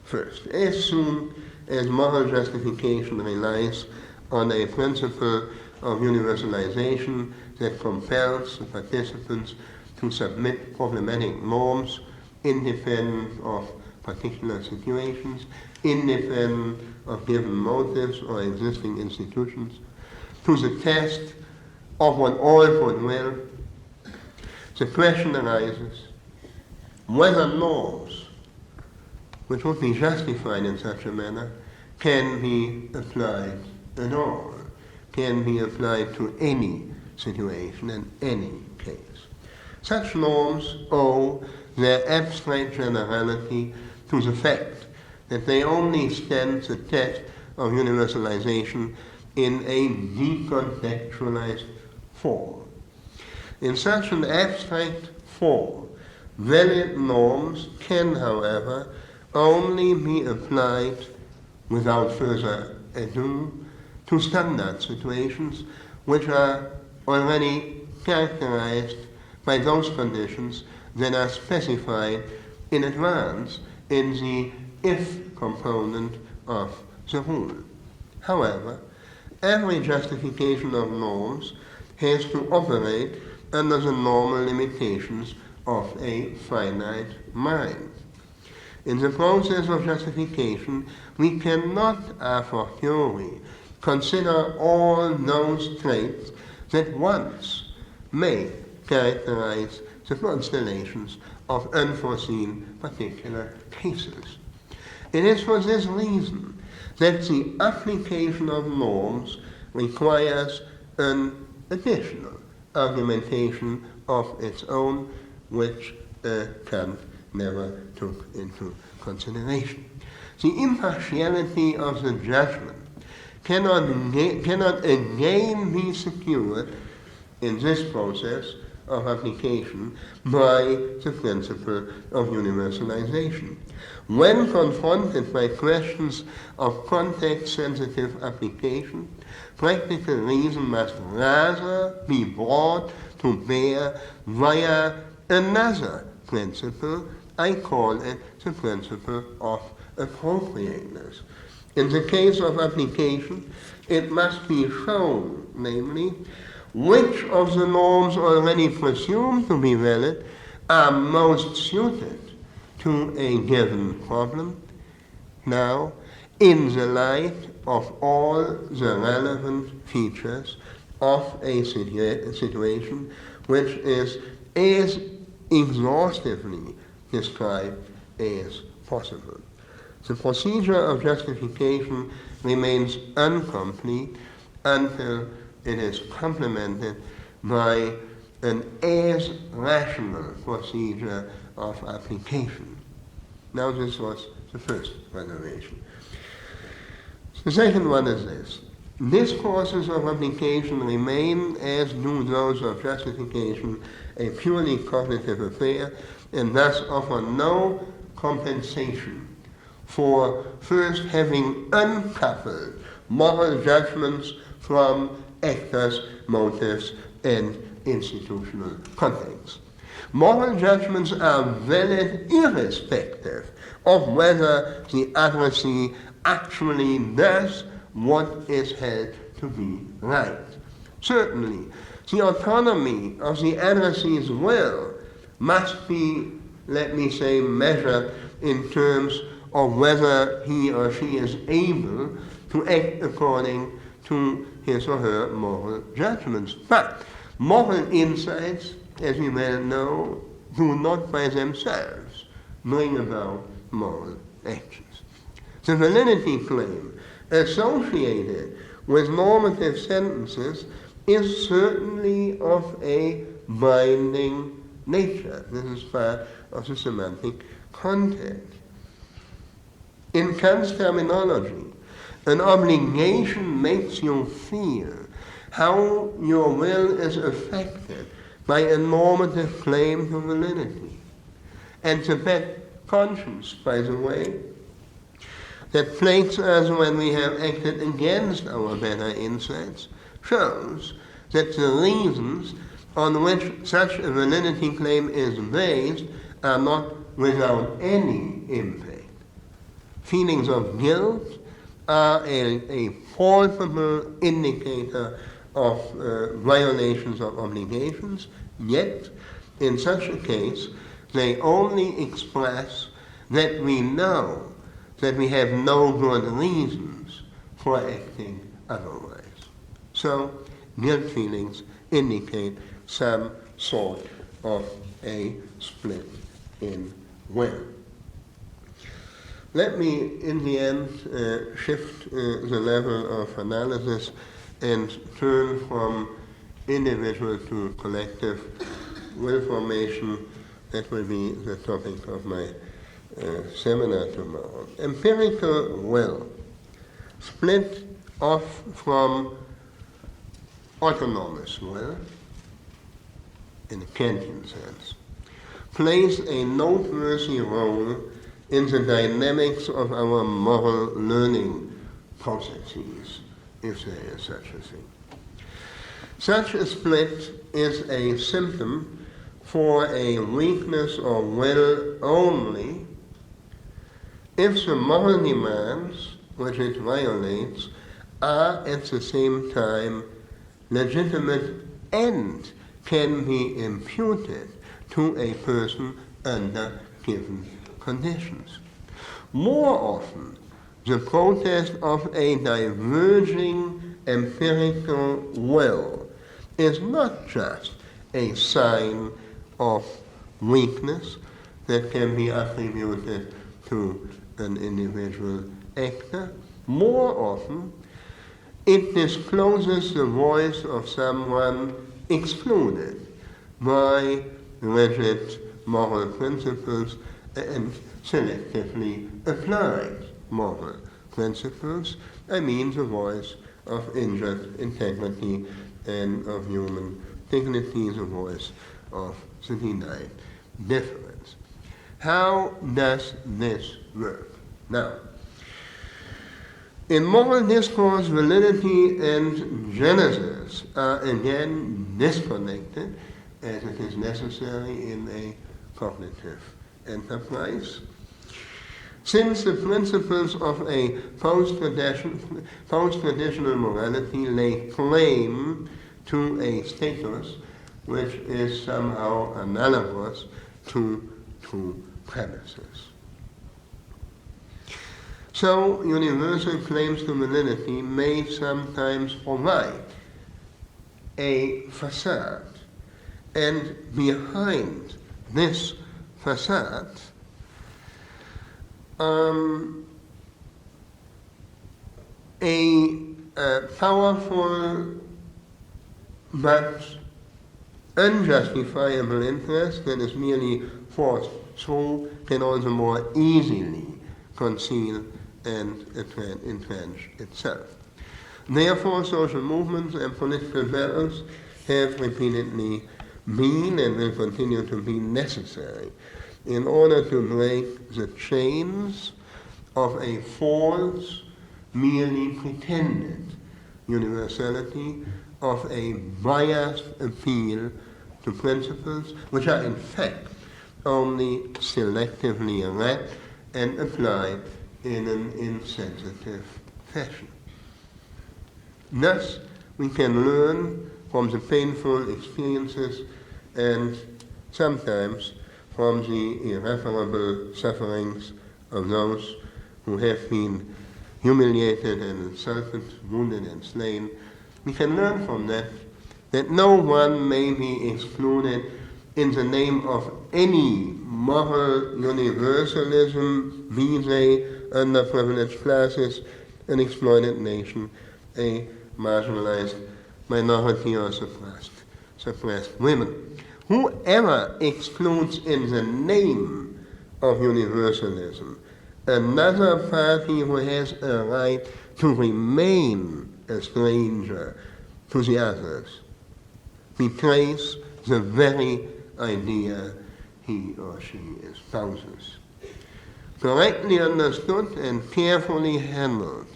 First, as soon as moral justification relies on a principle of universalization that compels the participants to submit problematic norms independent of particular situations, independent of given motives or existing institutions, to the test of what all would will, the question arises whether norms which would be justified in such a manner can be applied at all, can be applied to any situation and any case. Such norms owe their abstract generality to the fact that they only stand the test of universalization in a decontextualized form. In such an abstract form, valid norms can, however, only be applied without further ado to standard situations which are already characterized by those conditions that are specified in advance in the if component of the rule. However, every justification of norms has to operate under the normal limitations of a finite mind. In the process of justification, we cannot a fortiori consider all those traits that once may characterize the constellations of unforeseen particular cases. It is for this reason that the application of norms requires an additional argumentation of its own, which Kant never took into consideration. The impartiality of the judgment cannot again be secured in this process of application by the principle of universalization. When confronted by questions of context-sensitive application, practical reason must rather be brought to bear via another principle I call it the principle of appropriateness. In the case of application, it must be shown, namely, which of the norms already presumed to be valid are most suited to a given problem, now, in the light of all the relevant features of a situation which is as exhaustively described as possible. The procedure of justification remains incomplete until it is complemented by an as rational procedure of application. Now this was the first reservation. The second one is this. Discourses of application remain, as do those of justification, a purely cognitive affair, and thus offer no compensation for first having uncoupled moral judgments from actors, motives, and institutional contexts. Moral judgments are valid irrespective of whether the addressee actually does what is held to be right. Certainly, the autonomy of the addressee's will must be, let me say, measured in terms of whether he or she is able to act according to his or her moral judgments. But moral insights, as we well know, do not by themselves bring about moral actions. The validity claim associated with normative sentences is certainly of a binding nature. This is part of the semantic content. In Kant's terminology, an obligation makes you feel how your will is affected by a normative claim to validity. And the bad conscience, by the way, that plagues us when we have acted against our better insights, shows that the reasons on which such a validity claim is based are not without any impact. Feelings of guilt are a palpable indicator of violations of obligations, yet in such a case they only express that we know that we have no good reasons for acting otherwise. So, guilt feelings indicate some sort of a split in will. Let me, in the end, shift the level of analysis and turn from individual to collective will formation. That will be the topic of my seminar tomorrow. Empirical will, split off from autonomous will, in the Kantian sense, plays a noteworthy role in the dynamics of our moral learning processes, if there is such a thing. Such a split is a symptom for a weakness of will only if the moral demands which it violates are at the same time legitimate and can be imputed to a person under given conditions. More often, the protest of a diverging empirical will is not just a sign of weakness that can be attributed to an individual actor. More often, it discloses the voice of someone excluded by rigid moral principles and selectively applied moral principles. I mean the voice of injured integrity and of human dignity, the voice of the denied difference. How does this work? Now, in moral discourse, validity and genesis are again disconnected, as it is necessary in a cognitive enterprise. Since the principles of a post-traditional morality lay claim to a status which is somehow analogous to premises. So, universal claims to validity may sometimes provide a facade, and behind this facade, a powerful but unjustifiable interest that is merely forced through can also more easily conceal and entrench itself. Therefore, social movements and political battles have repeatedly been and will continue to be necessary in order to break the chains of a false, merely pretended universality, of a biased appeal to principles which are in fact only selectively read and applied in an insensitive fashion. Thus, we can learn from the painful experiences and sometimes from the irreparable sufferings of those who have been humiliated and insulted, wounded and slain. We can learn from that no one may be excluded in the name of any moral universalism, be they underprivileged classes, an exploited nation, a marginalized minority or suppressed women. Whoever excludes in the name of universalism another party who has a right to remain a stranger to the others betrays the very idea he or she espouses. Correctly understood and carefully handled,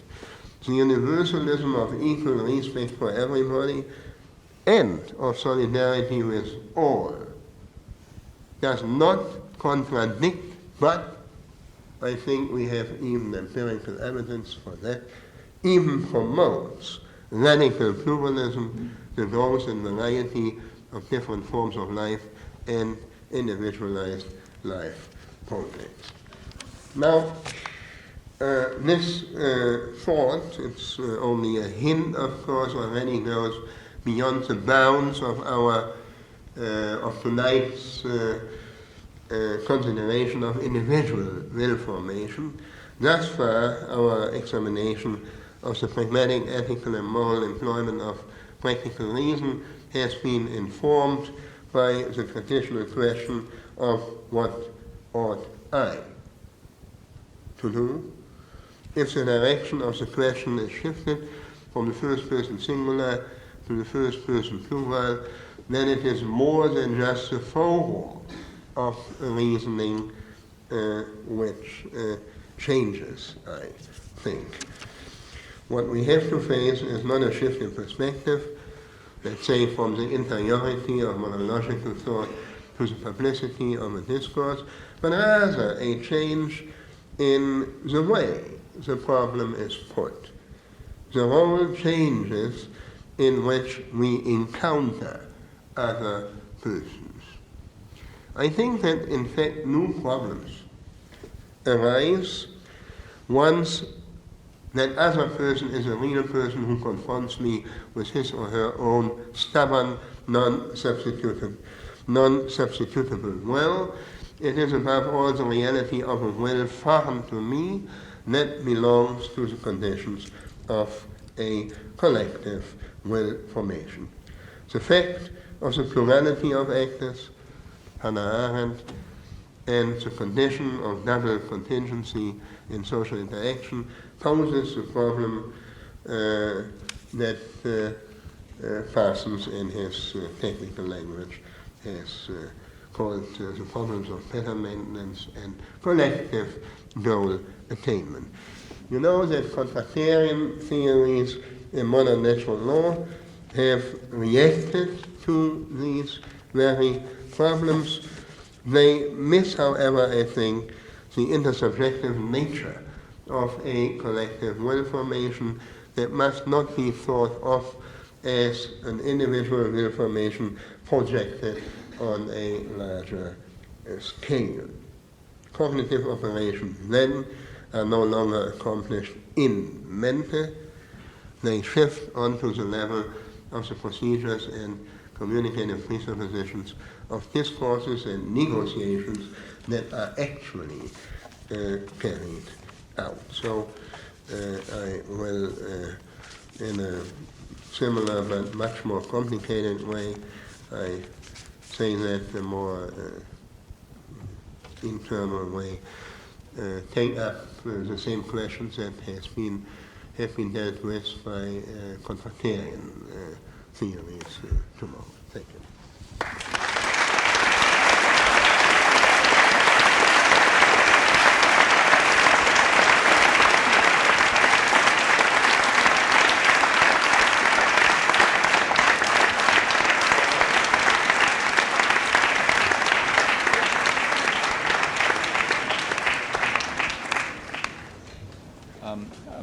the universalism of equal respect for everybody and of solidarity with all does not contradict, but I think we have even empirical evidence for that, even promotes radical pluralism, the growth and variety of different forms of life and individualized life projects. Now, this thought, it's only a hint, of course, already goes beyond the bounds of our of tonight's consideration of individual will formation. Thus far, our examination of the pragmatic, ethical, and moral employment of practical reason has been informed by the traditional question of what ought I to do. If the direction of the question is shifted from the first person singular to the first person plural, then it is more than just the forum of reasoning which changes, I think. What we have to face is not a shift in perspective, let's say from the interiority of monological thought to the publicity of a discourse, but rather a change in the way the problem is put. The role changes in which we encounter other persons. I think that in fact new problems arise once that other person is a real person who confronts me with his or her own stubborn, non-substitutable will. It is above all the reality of a will foreign to me that belongs to the conditions of a collective will formation. The fact of the plurality of actors, Hannah Arendt, and the condition of double contingency in social interaction poses the problem that Parsons in his technical language has called the problems of pattern maintenance and collective goal attainment. You know that contractarian theories in modern natural law have reacted to these very problems. They miss, however, I think, the intersubjective nature of a collective will formation that must not be thought of as an individual will formation projected on a larger scale. Cognitive operations then are no longer accomplished in mente. They shift onto the level of the procedures and communicative presuppositions of discourses and negotiations that are actually carried out. So I will, in a similar but much more complicated way, I say that the more internal way, take up the same questions that have been dealt with by contractarian theories tomorrow. Thank you.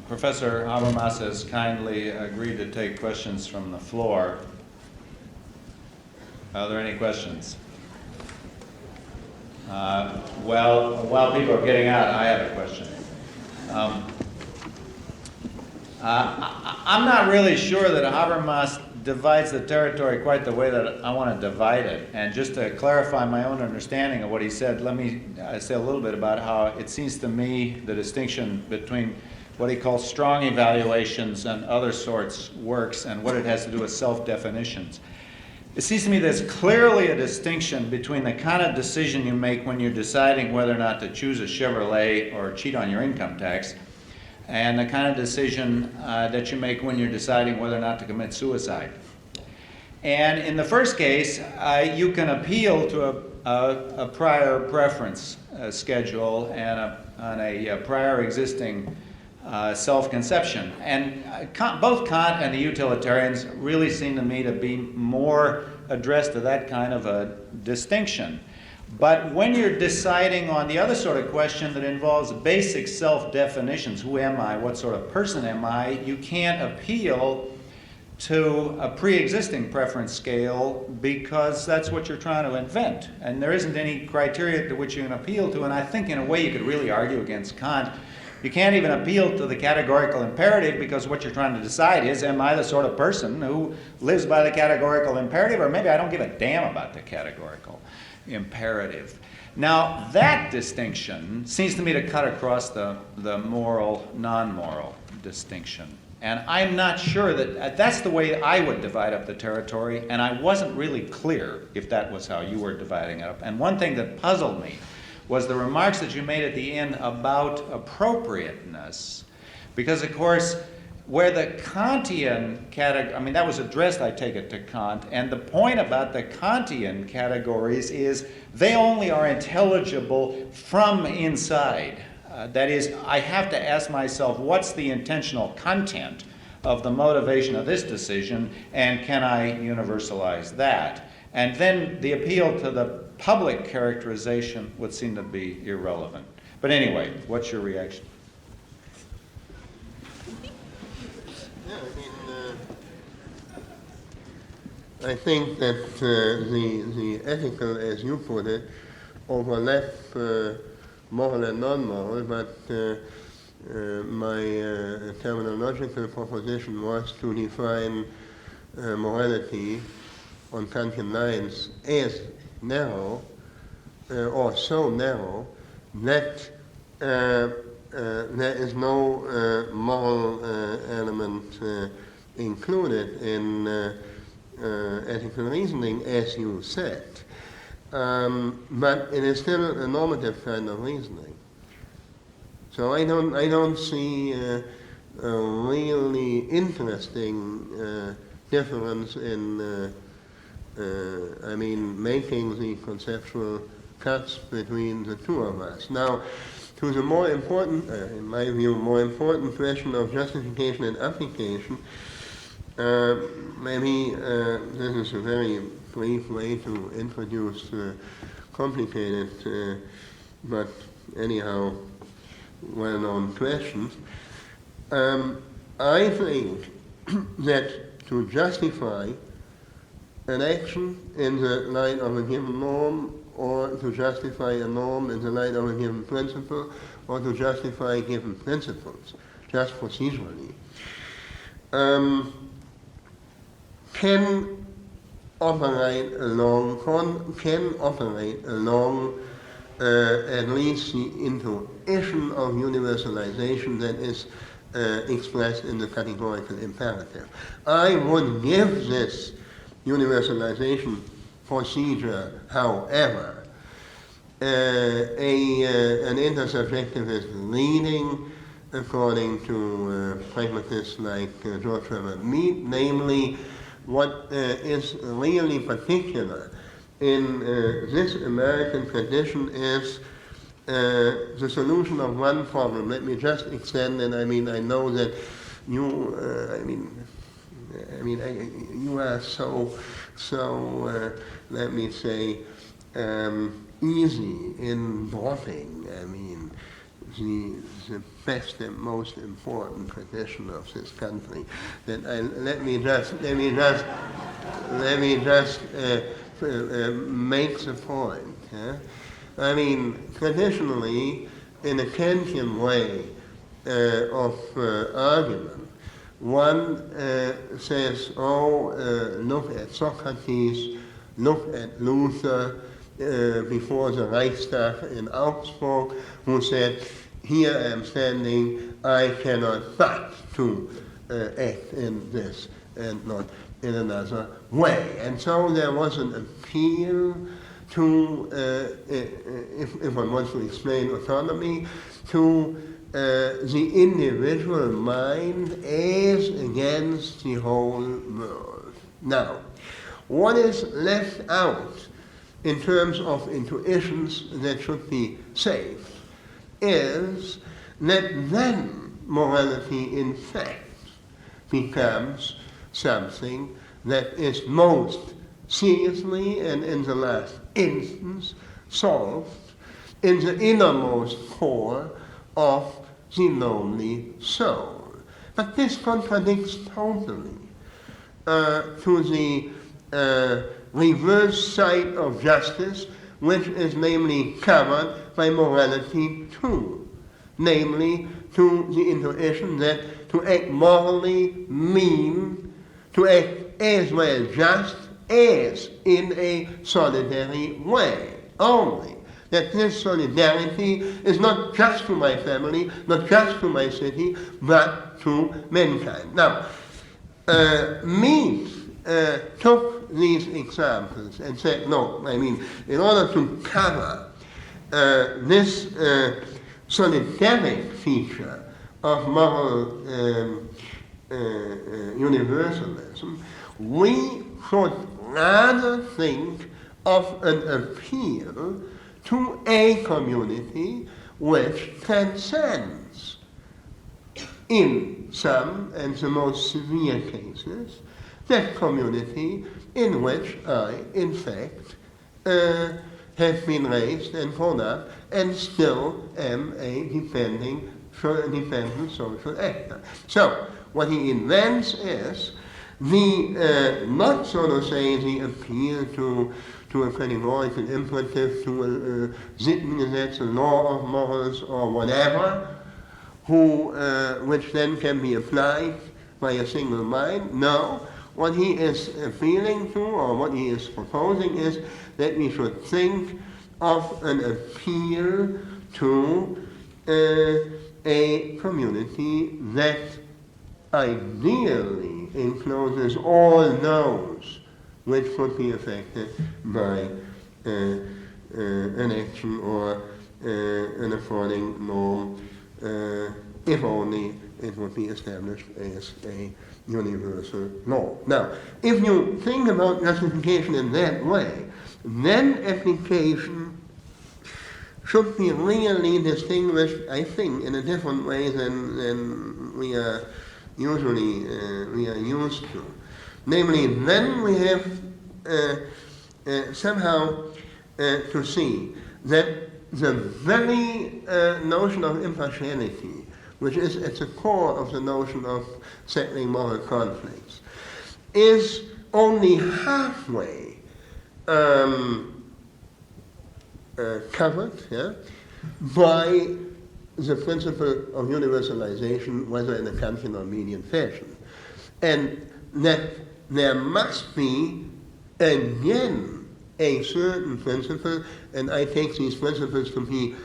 Professor Habermas has kindly agreed to take questions from the floor. Are there any questions? Well, while people are getting out, I have a question. I'm not really sure that Habermas divides the territory quite the way that I want to divide it. And just to clarify my own understanding of what he said, let me say a little bit about how it seems to me the distinction between what he calls strong evaluations and other sorts works and what it has to do with self-definitions. It seems to me there's clearly a distinction between the kind of decision you make when you're deciding whether or not to choose a Chevrolet or cheat on your income tax, and the kind of decision that you make when you're deciding whether or not to commit suicide. And in the first case, you can appeal to a prior preference schedule and a prior existing self-conception. And both Kant and the utilitarians really seem to me to be more addressed to that kind of a distinction. But when you're deciding on the other sort of question that involves basic self-definitions, who am I, what sort of person am I, you can't appeal to a pre-existing preference scale because that's what you're trying to invent. And there isn't any criteria to which you can appeal to, and I think in a way you could really argue against Kant. You can't even appeal to the categorical imperative because what you're trying to decide is, am I the sort of person who lives by the categorical imperative, or maybe I don't give a damn about the categorical imperative. Now, that distinction seems to me to cut across the moral, non-moral distinction. And I'm not sure that that's the way I would divide up the territory, and I wasn't really clear if that was how you were dividing it up. And one thing that puzzled me was the remarks that you made at the end about appropriateness. Because, of course, where the Kantian category, I mean, that was addressed, I take it, to Kant, and the point about the Kantian categories is they only are intelligible from inside. That is, I have to ask myself, what's the intentional content of the motivation of this decision, and can I universalize that? And then the appeal to the public characterization would seem to be irrelevant. But anyway, what's your reaction? Yeah, I think that the ethical, as you put it, overlap moral and non-moral, but my terminological proposition was to define morality on Kantian lines as narrow, or so narrow, that there is no moral element included in ethical reasoning, as you said. But it is still a normative kind of reasoning. So I don't see a really interesting difference in making the conceptual cuts between the two of us. Now, to the more important, in my view, more important question of justification and application, maybe this is a very brief way to introduce the complicated, but anyhow, well-known questions. I think that to justify an action in the light of a given norm, or to justify a norm in the light of a given principle, or to justify given principles, just procedurally, can operate along at least the intuition of universalization that is expressed in the categorical imperative. I would give this universalization procedure, however, an intersubjectivist leaning, according to pragmatists like George Herbert Mead, namely what is really particular in this American tradition is the solution of one problem. Let me just extend, and I know that you, you are so, let me say, easy in dropping, the best and most important tradition of this country. That let me just make the point. Traditionally, in a Kantian way of argument, one says, look at Socrates, look at Luther before the Reichstag in Augsburg, who said, here I am standing, I cannot but to act in this and not in another way. And so there was an appeal to, if one wants to explain autonomy, to the individual mind as against the whole world. Now, what is left out in terms of intuitions that should be saved is that then morality in fact becomes something that is most seriously and in the last instance solved in the innermost core of the lonely soul. But this contradicts totally to the reverse side of justice, which is namely covered by morality too, namely to the intuition that to act morally mean to act as well just as in a solitary way only. That this solidarity is not just to my family, not just to my city, but to mankind. Now, Mead took these examples and said, no, in order to cover this solidaric feature of moral universalism, we should rather think of an appeal to a community which transcends, in some and the most severe cases, that community in which I, in fact, have been raised and grown up and still am a dependent social actor. So, what he invents is the, not so to say, the appeal to a categorical imperative, to a Sittengesetz, a law of morals, or whatever, which then can be applied by a single mind. No, what he is appealing to, or what he is proposing, is that we should think of an appeal to a community that ideally encloses all those which could be affected by an action or an affording norm, if only it would be established as a universal law. Now, if you think about justification in that way, then application should be really distinguished, I think, in a different way than we are usually used to. Namely, then we have somehow to see that the very notion of impartiality, which is at the core of the notion of settling moral conflicts, is only halfway covered, yeah, by the principle of universalization, whether in a Kantian or median fashion. And that there must be, again, a certain principle, and I take these principles to be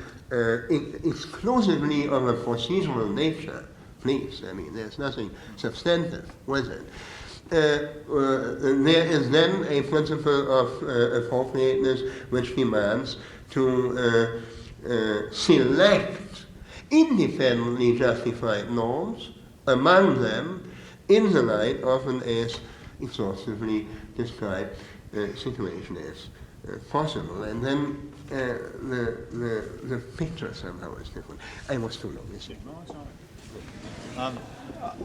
exclusively of a procedural nature, please. I mean, there's nothing substantive with it. There is then a principle of appropriateness which demands to select independently justified norms, among them in the light of an as exhaustively described situation as possible. And then the picture somehow is different. I was too long, is it?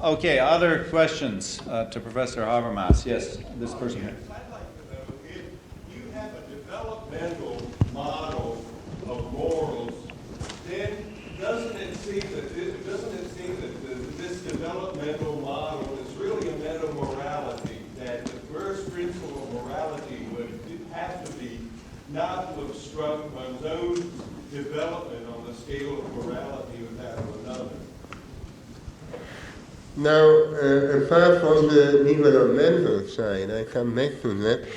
Okay, other questions to Professor Habermas? Yes, this person here. I'd like to know if you have a developmental model of morals, then doesn't it seem that this developmental model is really a meta-morality, that the first principle of morality would have to be not to obstruct one's own development on the scale of morality with that of another? Now, apart from the developmental side, I come back to that.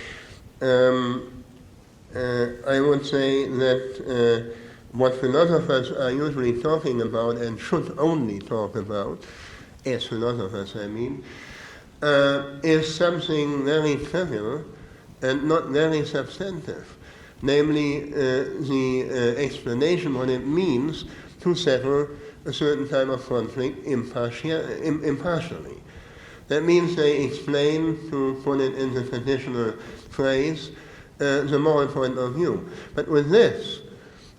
I would say that what philosophers are usually talking about and should only talk about, as philosophers I mean, is something very trivial and not very substantive, namely the explanation what it means to settle a certain type of conflict impartially. That means they explain, to put it in the traditional phrase, the moral point of view. But with this,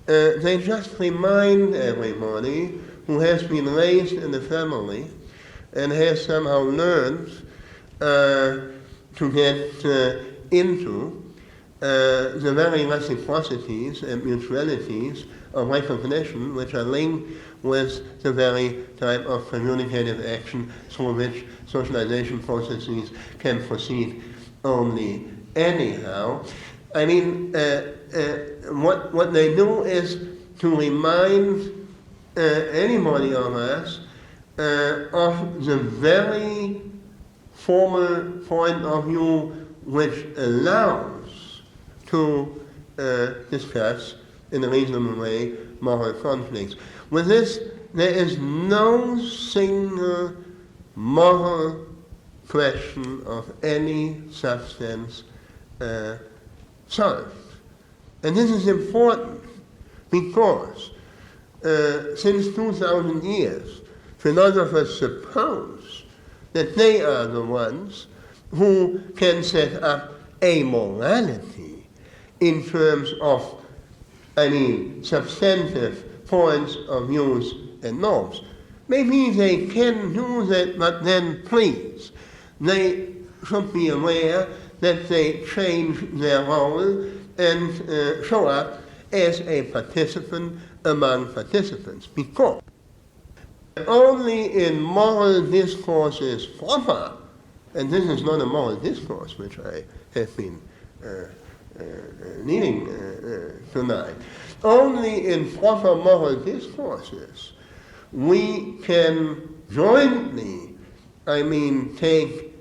they just remind everybody who has been raised in the family and has somehow learned to get into the very reciprocities and mutualities of recognition which are linked with the very type of communicative action through which socialization processes can proceed only anyhow. I mean, what they do is to remind anybody of us of the very formal point of view which allows to discuss in a reasonable way moral conflicts. With this, there is no single moral question of any substance solved. And this is important because since 2000 years, philosophers suppose that they are the ones who can set up a morality in terms of, substantive points of views and norms. Maybe they can do that, but then please, they should be aware that they change their role and show up as a participant among participants, because only in moral discourses proper, and this is not a moral discourse which I have been needing tonight, only in proper moral discourses we can jointly, take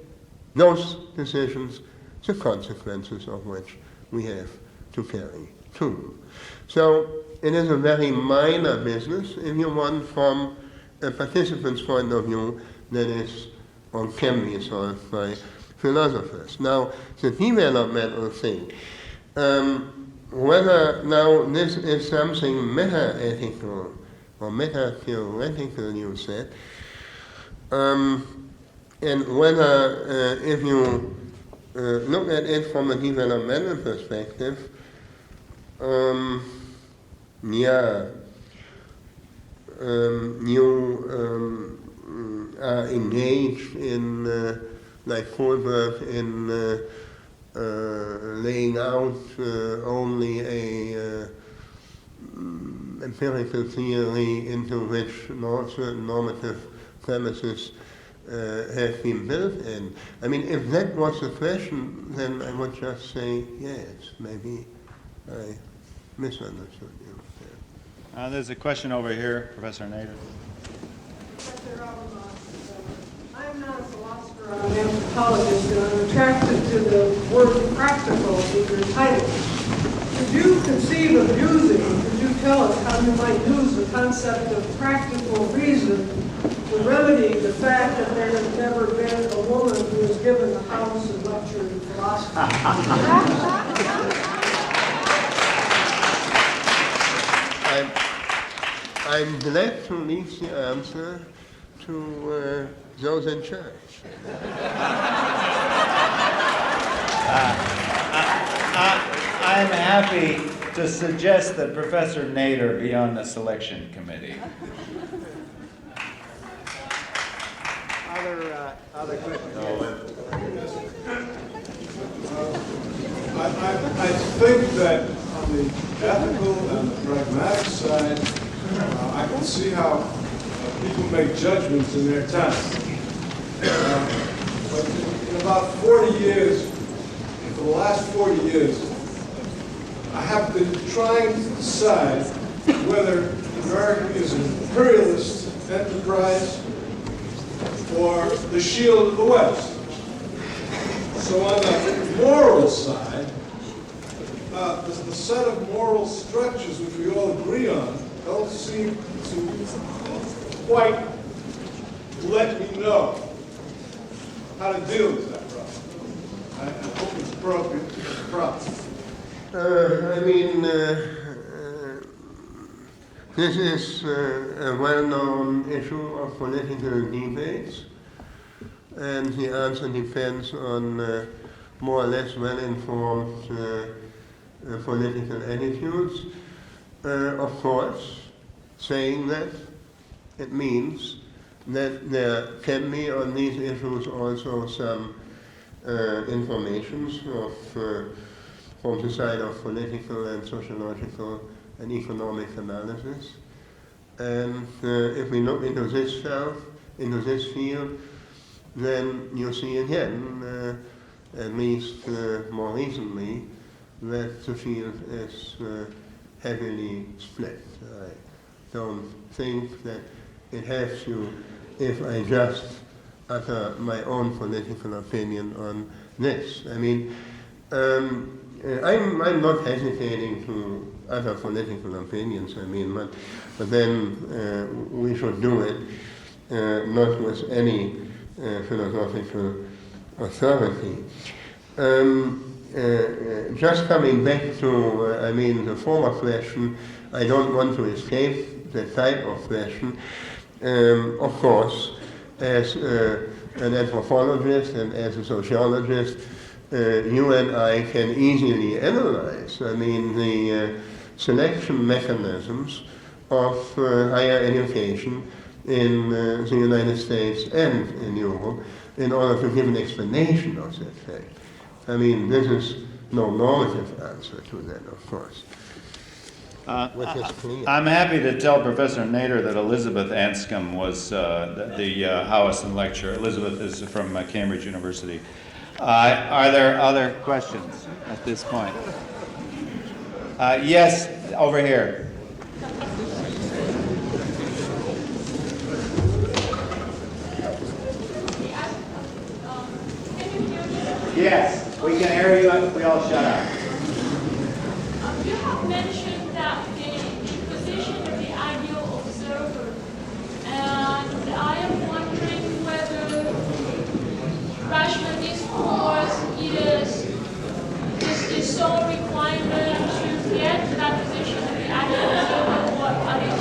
those decisions, the consequences of which we have to carry to. So it is a very minor business, if you want, from a participant's point of view, that is or can be solved by philosophers. Now, the developmental thing, whether now this is something meta-ethical or meta-theoretical, you said, and whether if you look at it from a developmental perspective, you are engaged in, like Kohlberg, in laying out only a empirical theory into which certain normative premises have been built in. I mean, if that was the question, then I would just say, yes, maybe I misunderstood you. There's a question over here, Professor Nader. Professor Habermas, I'm not a philosopher, I'm an anthropologist, and I'm attracted to the word practical in your title. Could you conceive of using, could you tell us how you might use the concept of practical reason to remedy the fact that there has never been a woman who has given a house and lectured in philosophy? I'm glad to leave the answer to those in charge. I'm happy to suggest that Professor Nader be on the selection committee. Other questions? I think that on the ethical and the pragmatic side, I can see how people make judgments in their time. But in about 40 years, for the last 40 years, I have been trying to decide whether America is an imperialist enterprise or the shield of the West. So on the moral side, the set of moral structures which we all agree on don't seem to quite let me know how to deal with that problem. I hope it's appropriate to the problem. This is a well-known issue of political debates, and the answer depends on more or less well-informed political attitudes. Of course, saying that, it means that there can be on these issues also some informations from the side of political and sociological and economic analysis. And if we look into this field, then you see again, at least more recently, that the field is heavily split. I don't think that it has to, if I just utter my own political opinion on this. I mean, I'm not hesitating to utter political opinions, but then we should do it not with any philosophical authority. Just coming back to, the former question, I don't want to escape that type of question. Of course, as an anthropologist and as a sociologist, you and I can easily analyze, the selection mechanisms of higher education in the United States and in Europe in order to give an explanation of that fact. This is no normative answer to that, of course. Which is clear. I'm happy to tell Professor Nader that Elizabeth Anscombe was the Howison lecturer. Elizabeth is from Cambridge University. Are there other questions at this point? Yes, over here. Yes, we can hear you if we all shut up. You have mentioned that the position of the ideal observer, and I am wondering whether rational discourse is the sole requirement to get to that position of the ideal observer, or are there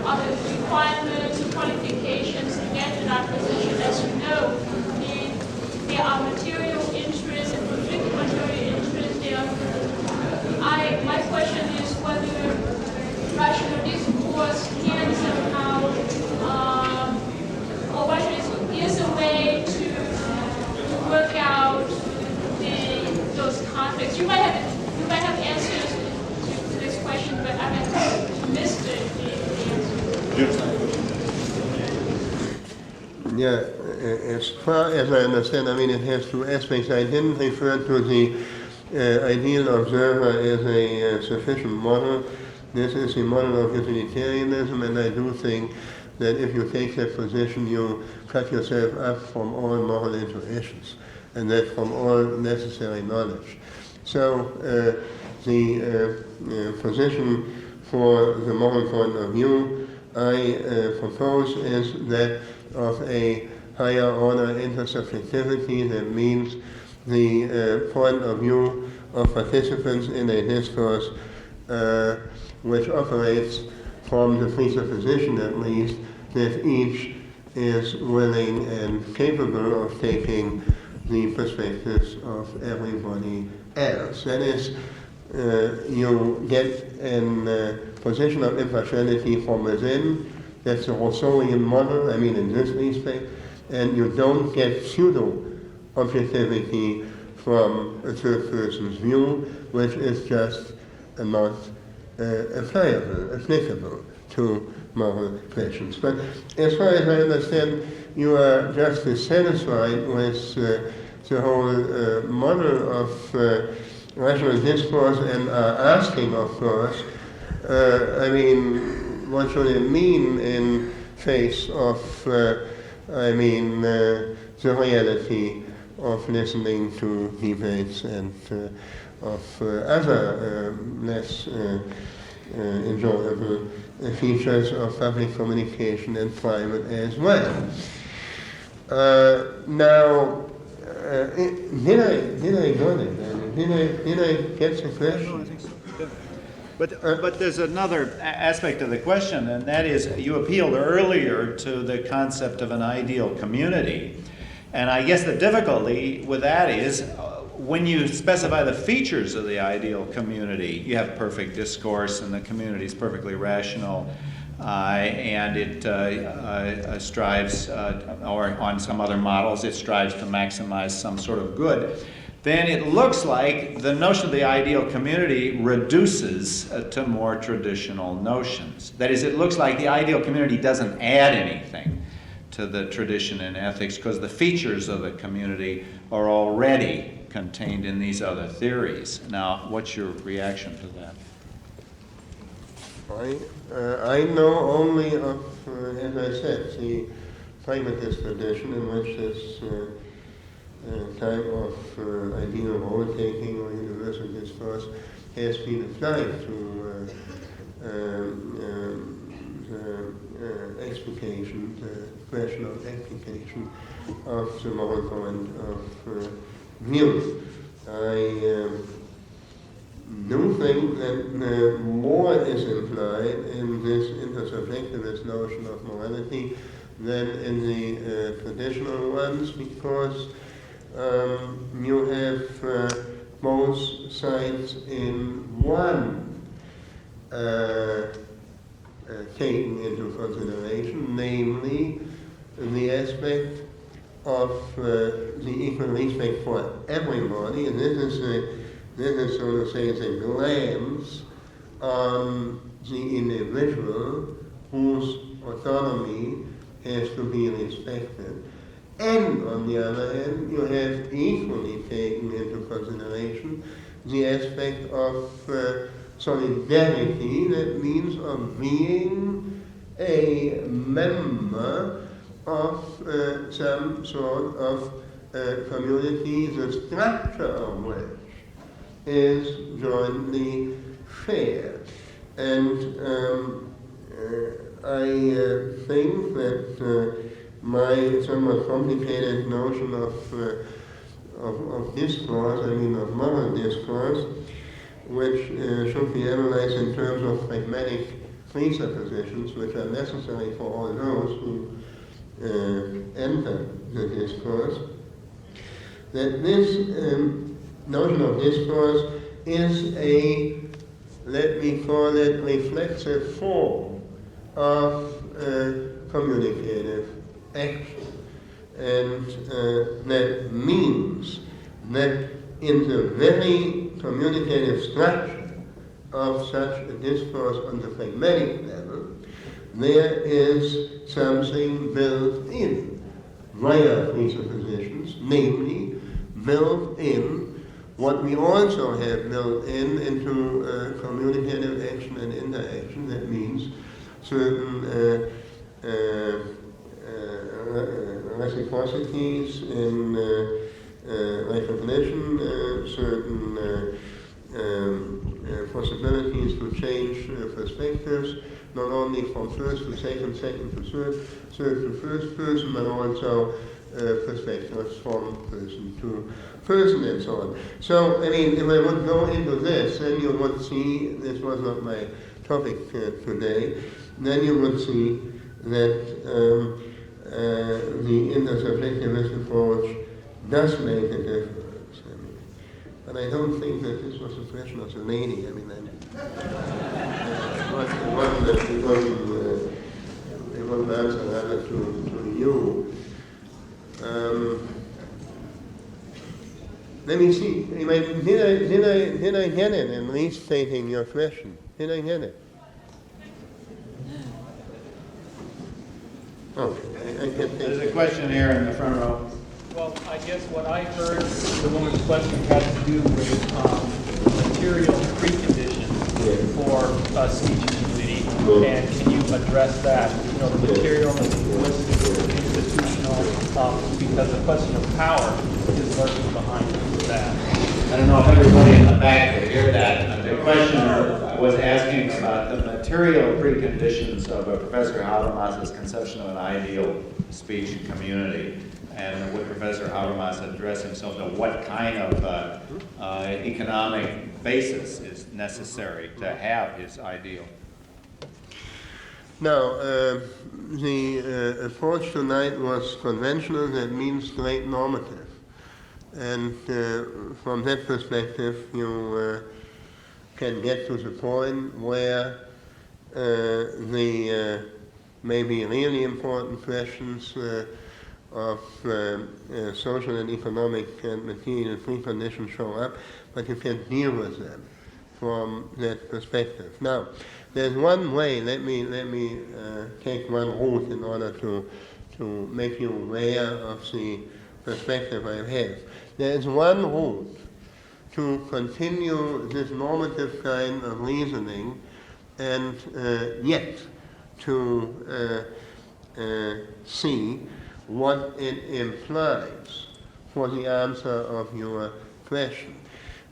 other requirements or qualifications to get to that position? As you know, there are material interests and conflicting material Yeah, as far as I understand, I mean, it has two aspects. I didn't refer to the ideal observer as a sufficient model. This is the model of utilitarianism, and I do think that if you take that position, you cut yourself up from all moral intuitions, and that from all necessary knowledge. So the position for the moral point of view I propose is that of a higher order intersubjectivity. That means the point of view of participants in a discourse which operates from the presupposition, at least, that each is willing and capable of taking the perspectives of everybody else. That is, you get a position of impartiality from within. That's the Rousseauian model, I mean, in this respect, and you don't get pseudo-objectivity from a third person's view, which is just not applicable to moral questions. But as far as I understand, you are just dissatisfied with the whole model of rational discourse and are asking, of course, I mean, what should it mean in face of, the reality of listening to debates and of other less enjoyable features of public communication and private as well. Now, did I got it? Did I get the question? I think so. Yeah. But there's another aspect of the question, and that is you appealed earlier to the concept of an ideal community. And I guess the difficulty with that is when you specify the features of the ideal community, you have perfect discourse and the community is perfectly rational, and it strives, or on some other models, it strives to maximize some sort of good. Then it looks like the notion of the ideal community reduces to more traditional notions. That is, it looks like the ideal community doesn't add anything to the tradition in ethics because the features of the community are already contained in these other theories. Now, what's your reaction to that? I know only of, as I said, the pragmatist tradition in which this type of ideal role-taking or universal discourse has been applied to the explication, the question of application of the moral point of view. I do think that more is implied in this intersubjectivist notion of morality than in the traditional ones, because you have both sides in one taken into consideration, namely the aspect of the equal respect for everybody, and this is so to say the glance on the individual whose autonomy has to be respected. And on the other hand, you have equally taken into consideration the aspect of solidarity, that means of being a member of some sort of community, the structure of which is jointly shared. And I think that my somewhat complicated notion of discourse, I mean of moral discourse, which should be analyzed in terms of pragmatic presuppositions, which are necessary for all those who enter the discourse, that this notion of discourse is a, let me call it, reflexive form of communicative action. And that means that in the very communicative structure of such a discourse on the pragmatic level, there is something built in via presuppositions, namely built in what we also have built in into communicative action and interaction. That means certain reciprocities in recognition, certain possibilities to change perspectives, not only from first to second, second to third to first person, but also perspectives from person to person and so on. So, I mean, if I would go into this, then you would see, this was not my topic today, then you would see that the intersubjectivist approach does make a difference. I mean, but I don't think that this was a question of the lady. I mean, it wasn't answer rather to you. Let me see. Did I get it in restating your question? Did I get it? Oh, I can There's a take question here in the front row. Well, I guess what I heard the woman's question had to do with material preconditions for speech community. And can you address that? You know, the material, the linguistic, institutional, because the question of power is lurking behind that. I don't know if everybody in the back could hear that. The questioner was asking about the material preconditions of Professor Habermas's conception of an ideal speech community. And would Professor Habermas address himself to what kind of economic basis is necessary to have his ideal? Now, the approach tonight was conventional, that means great normative. And from that perspective, you can get to the point where the maybe really important questions of social and economic and material preconditions show up, but you can deal with them from that perspective. Now, there's one way, let me take one route in order to make you aware of the perspective I have. There is one route to continue this normative kind of reasoning and yet to see what it implies for the answer of your question.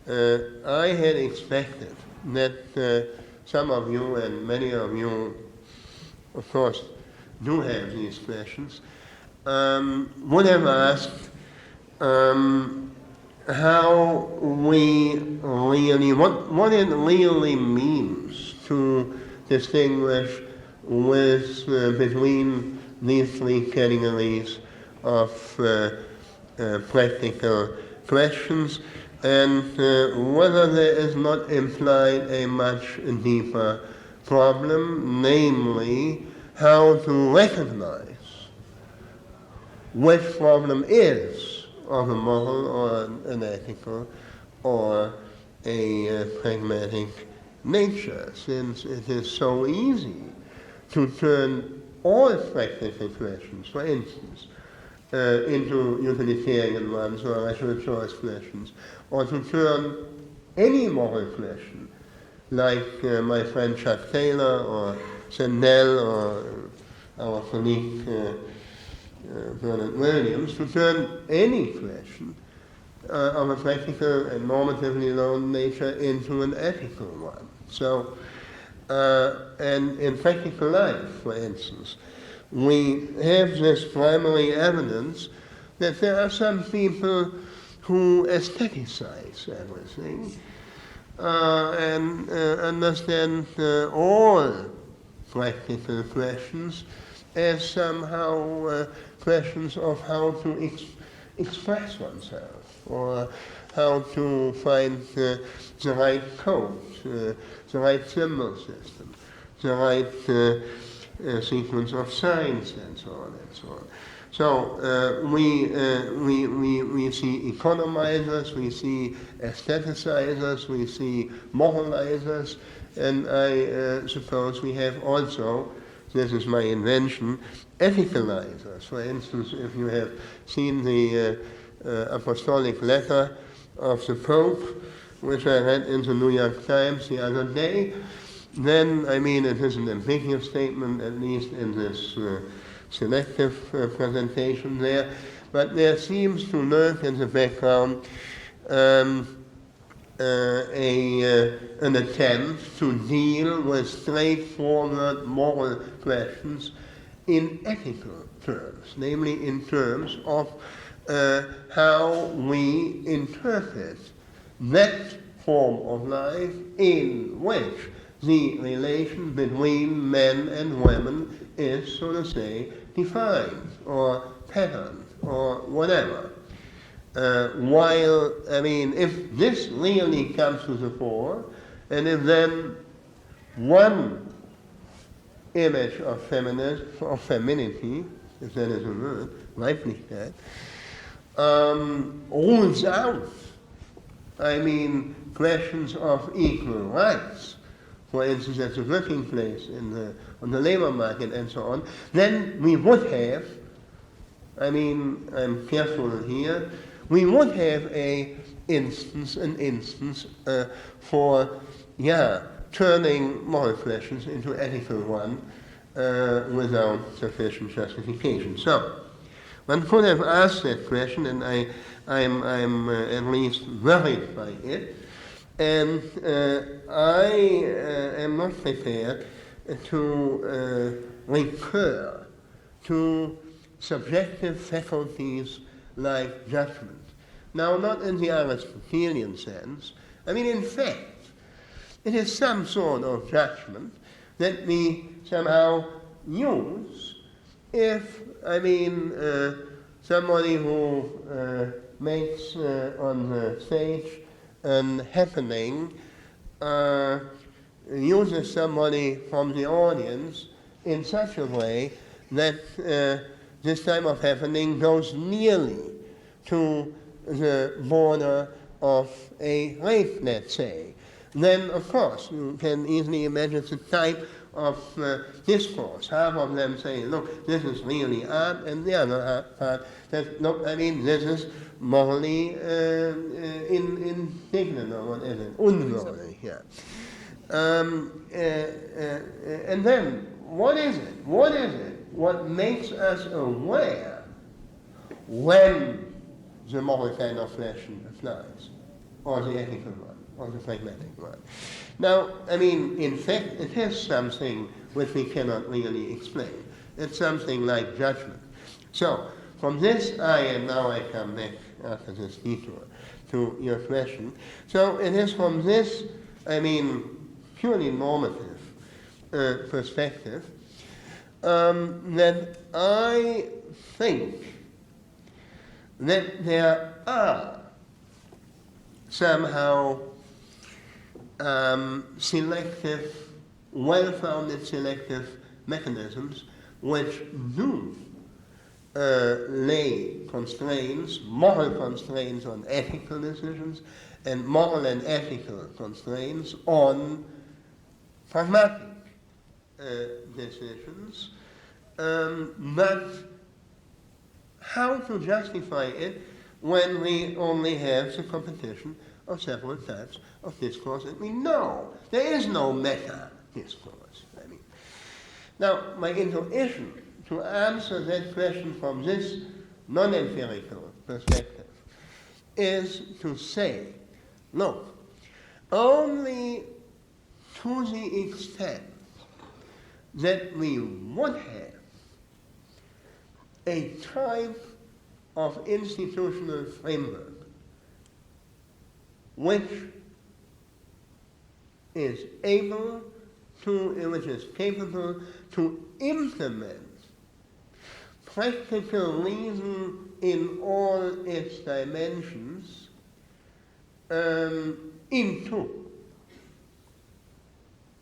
I had expected that some of you and many of you, of course, do have these questions, would have asked how we really, what it really means to distinguish between these three categories of practical questions, and whether there is not implied a much deeper problem, namely how to recognize which problem is of a moral or an ethical or a pragmatic nature, since it is so easy to turn all practical questions, for instance, into utilitarian ones or rational choice questions, or to turn any moral question, like my friend Chuck Taylor or Sandel or our colleague Bernard Williams, to turn any question of a practical and normatively known nature into an ethical one. So, and in practical life, for instance, we have this primary evidence that there are some people who aestheticize everything and understand all practical questions as somehow questions of how to express oneself, or how to find the right code, the right symbol system, the right sequence of signs, and so on and so on. So we see economizers, we see aestheticizers, we see moralizers, and I suppose we have also this is my invention, ethicalizers. For instance, if you have seen the apostolic letter of the Pope, which I read in the New York Times the other day, then, I mean, it is an ambiguous statement, at least in this selective presentation there, but there seems to lurk in the background an attempt to deal with straightforward moral questions in ethical terms, namely in terms of how we interpret that form of life in which the relation between men and women is, so to say, defined or patterned or whatever. While, I mean, if this really comes to the fore, and if then one image of feminism, of femininity, if that is a word, like that, rules out, I mean, questions of equal rights, for instance, at the working place, on the labor market and so on, then we would have, I mean, I'm careful here, we would have an instance for, turning moral questions into ethical one without sufficient justification. So, one could have asked that question, and I'm at least worried by it, and I am not prepared to recur to subjective faculties like judgment. Now, not in the Aristotelian sense. I mean, in fact, it is some sort of judgment that we somehow use if, I mean, somebody who makes on the stage an happening uses somebody from the audience in such a way that this type of happening goes nearly to the border of a rape, let's say. Then, of course, you can easily imagine the type of discourse. Half of them say, look, this is really art, and the other part, that, look, I mean, this is morally indignant, or what is it? Unworthy, yeah. And then, what is it? What is it? What makes us aware when the moral kind of question applies, or the ethical one, or the pragmatic one? Now, I mean, in fact, it is something which we cannot really explain. It's something like judgment. So, from this, now I come back after this detour to your question. So, it is from this, I mean, purely normative perspective that I think that there are somehow selective, well-founded selective mechanisms which do lay constraints, moral constraints on ethical decisions, and moral and ethical constraints on pragmatic decisions. But how to justify it when we only have the competition of several types of discourse that we know? There is no meta-discourse. I mean, now, my intuition to answer that question from this non-empirical perspective is to say, look, only to the extent that we would have a type of institutional framework which is able to, which is capable to implement practical reason in all its dimensions into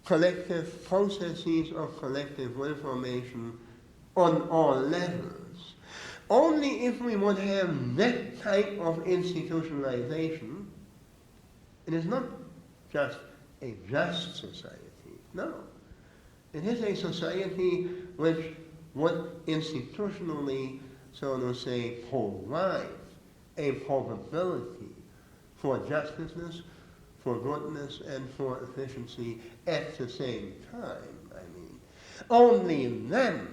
collective processes of collective will formation on all levels. Only if we would have that type of institutionalization, it is not just a just society, no. It is a society which would institutionally, so to say, provide a probability for justice, for goodness, and for efficiency at the same time. I mean, only then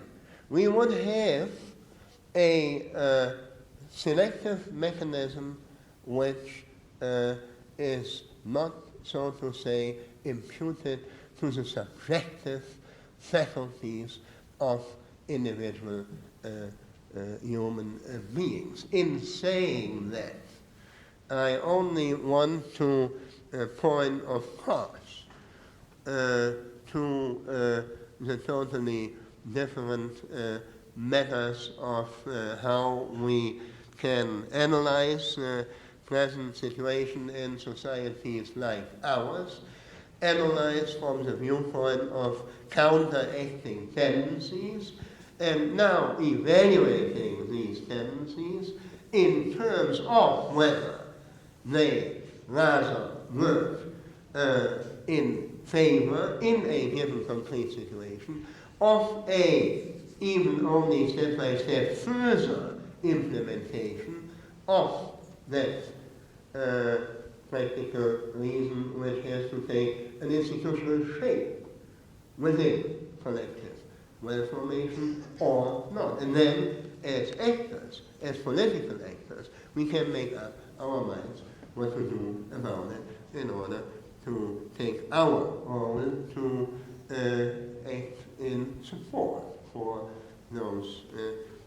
we would have a selective mechanism which is not, so to say, imputed to the subjective faculties of individual human beings. In saying that, I only want to point, of course, to the totally different matters of how we can analyze the present situation in societies like ours, analyze from the viewpoint of counteracting tendencies, and now evaluating these tendencies in terms of whether they rather work in favor, in a given concrete situation, of a even only step-by-step further implementation of that practical reason which has to take an institutional shape within collective will formation or not. And then, as actors, as political actors, we can make up our minds what to do about it in order to take our role to act in support for those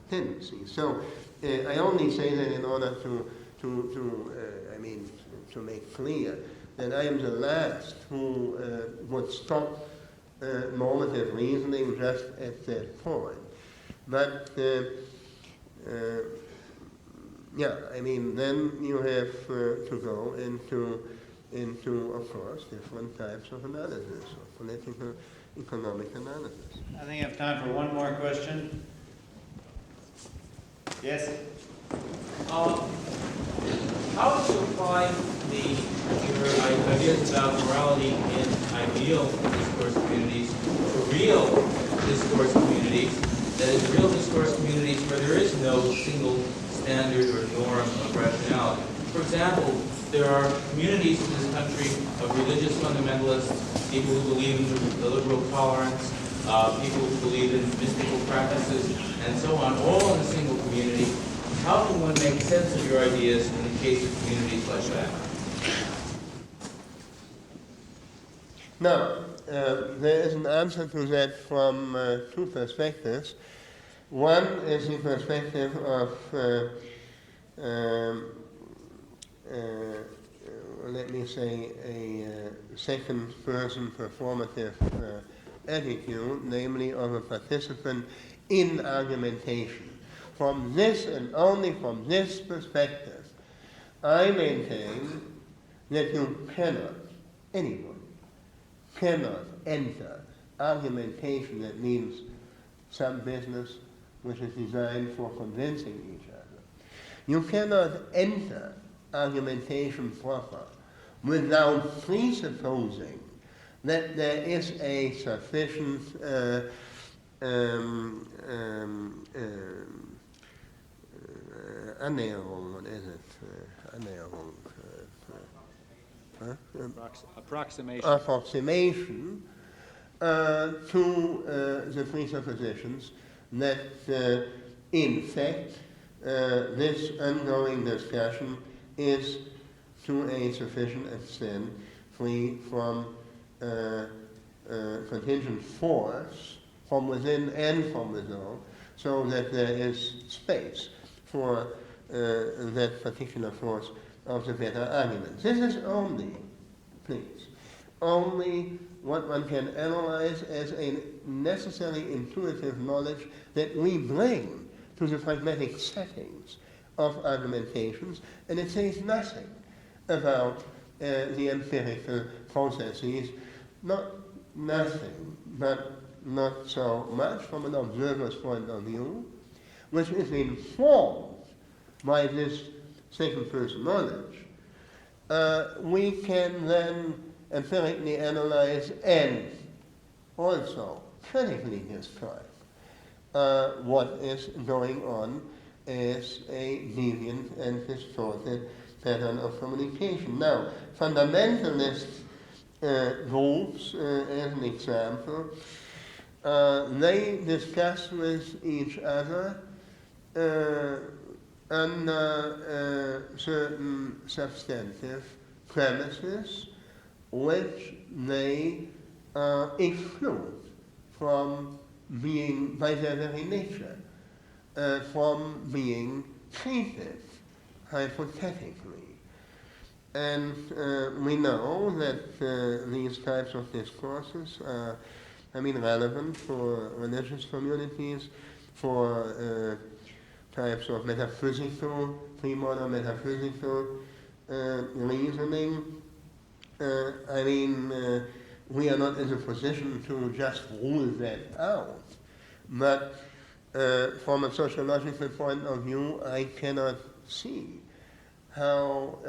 tendencies. So I only say that in order to make clear that I am the last who would stop normative reasoning just at that point. But then you have to go into, of course, different types of analysis, of political, economic analysis. I think I have time for one more question. Yes? How would you apply your ideas about morality in ideal discourse communities to real discourse communities, that is, real discourse communities where there is no single standard or norm of rationality? For example, there are communities in this country of religious fundamentalists, people who believe in the liberal tolerance, people who believe in mystical practices, and so on, all in a single community. How can one make sense of your ideas in the case of communities like that? Now, there is an answer to that from two perspectives. One is the perspective of, let me say, a second-person performative attitude, namely of a participant in argumentation. From this and only from this perspective, I maintain that you cannot, anyone, cannot enter argumentation that means some business which is designed for convincing each other. You cannot enter argumentation proper without presupposing that there is a sufficient Annäherung, what is it? Annäherung. Approximation to the presuppositions that, in fact, this ongoing discussion is to a sufficient extent free from contingent force from within and from without, so that there is space for that particular force of the better argument. This is only, please, only what one can analyze as a necessary intuitive knowledge that we bring to the pragmatic settings of argumentations, and it says nothing about the empirical processes, not nothing, but not so much from an observer's point of view, which is informed by this second-person knowledge. We can then empirically analyze and also critically describe what is going on as a deviant and distorted pattern of communication. Now, fundamentalist groups, as an example, they discuss with each other under certain substantive premises which they exclude from being, by their very nature, from being treated hypothetically. And we know that these types of discourses are, relevant for religious communities, for types of metaphysical, pre-modern metaphysical reasoning. We are not in a position to just rule that out. But from a sociological point of view, I cannot see how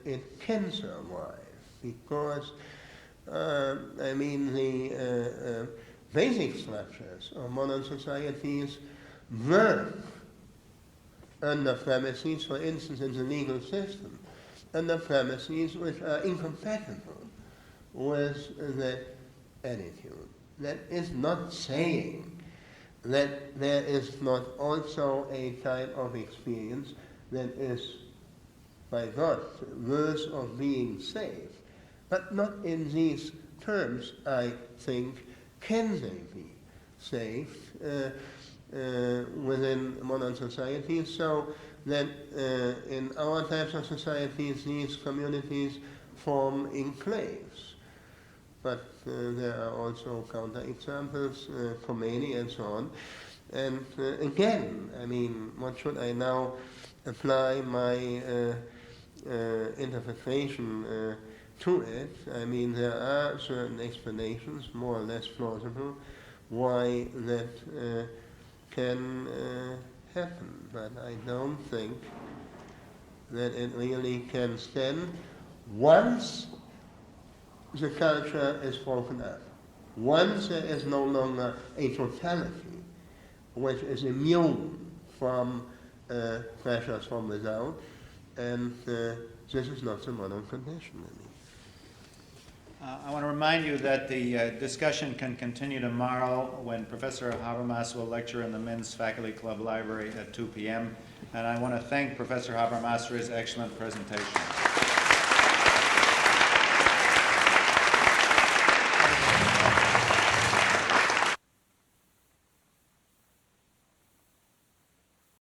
it can survive, because the basic structures of modern societies work under premises, for instance, in the legal system, under premises which are incompatible with that attitude. That is not saying that there is not also a type of experience that is, by God, worth of being saved. But not in these terms, I think, can they be saved within modern societies, so that in our types of societies, these communities form enclaves. But there are also counterexamples, Khomeini and so on. And again, what should I now apply my interpretation to it? There are certain explanations, more or less plausible, why that can happen. But I don't think that it really can stand once the culture is broken up. Once there is no longer a totality which is immune from pressures from without, and this is not the modern condition. I want to remind you that the discussion can continue tomorrow when Professor Habermas will lecture in the Men's Faculty Club Library at 2 p.m. And I want to thank Professor Habermas for his excellent presentation.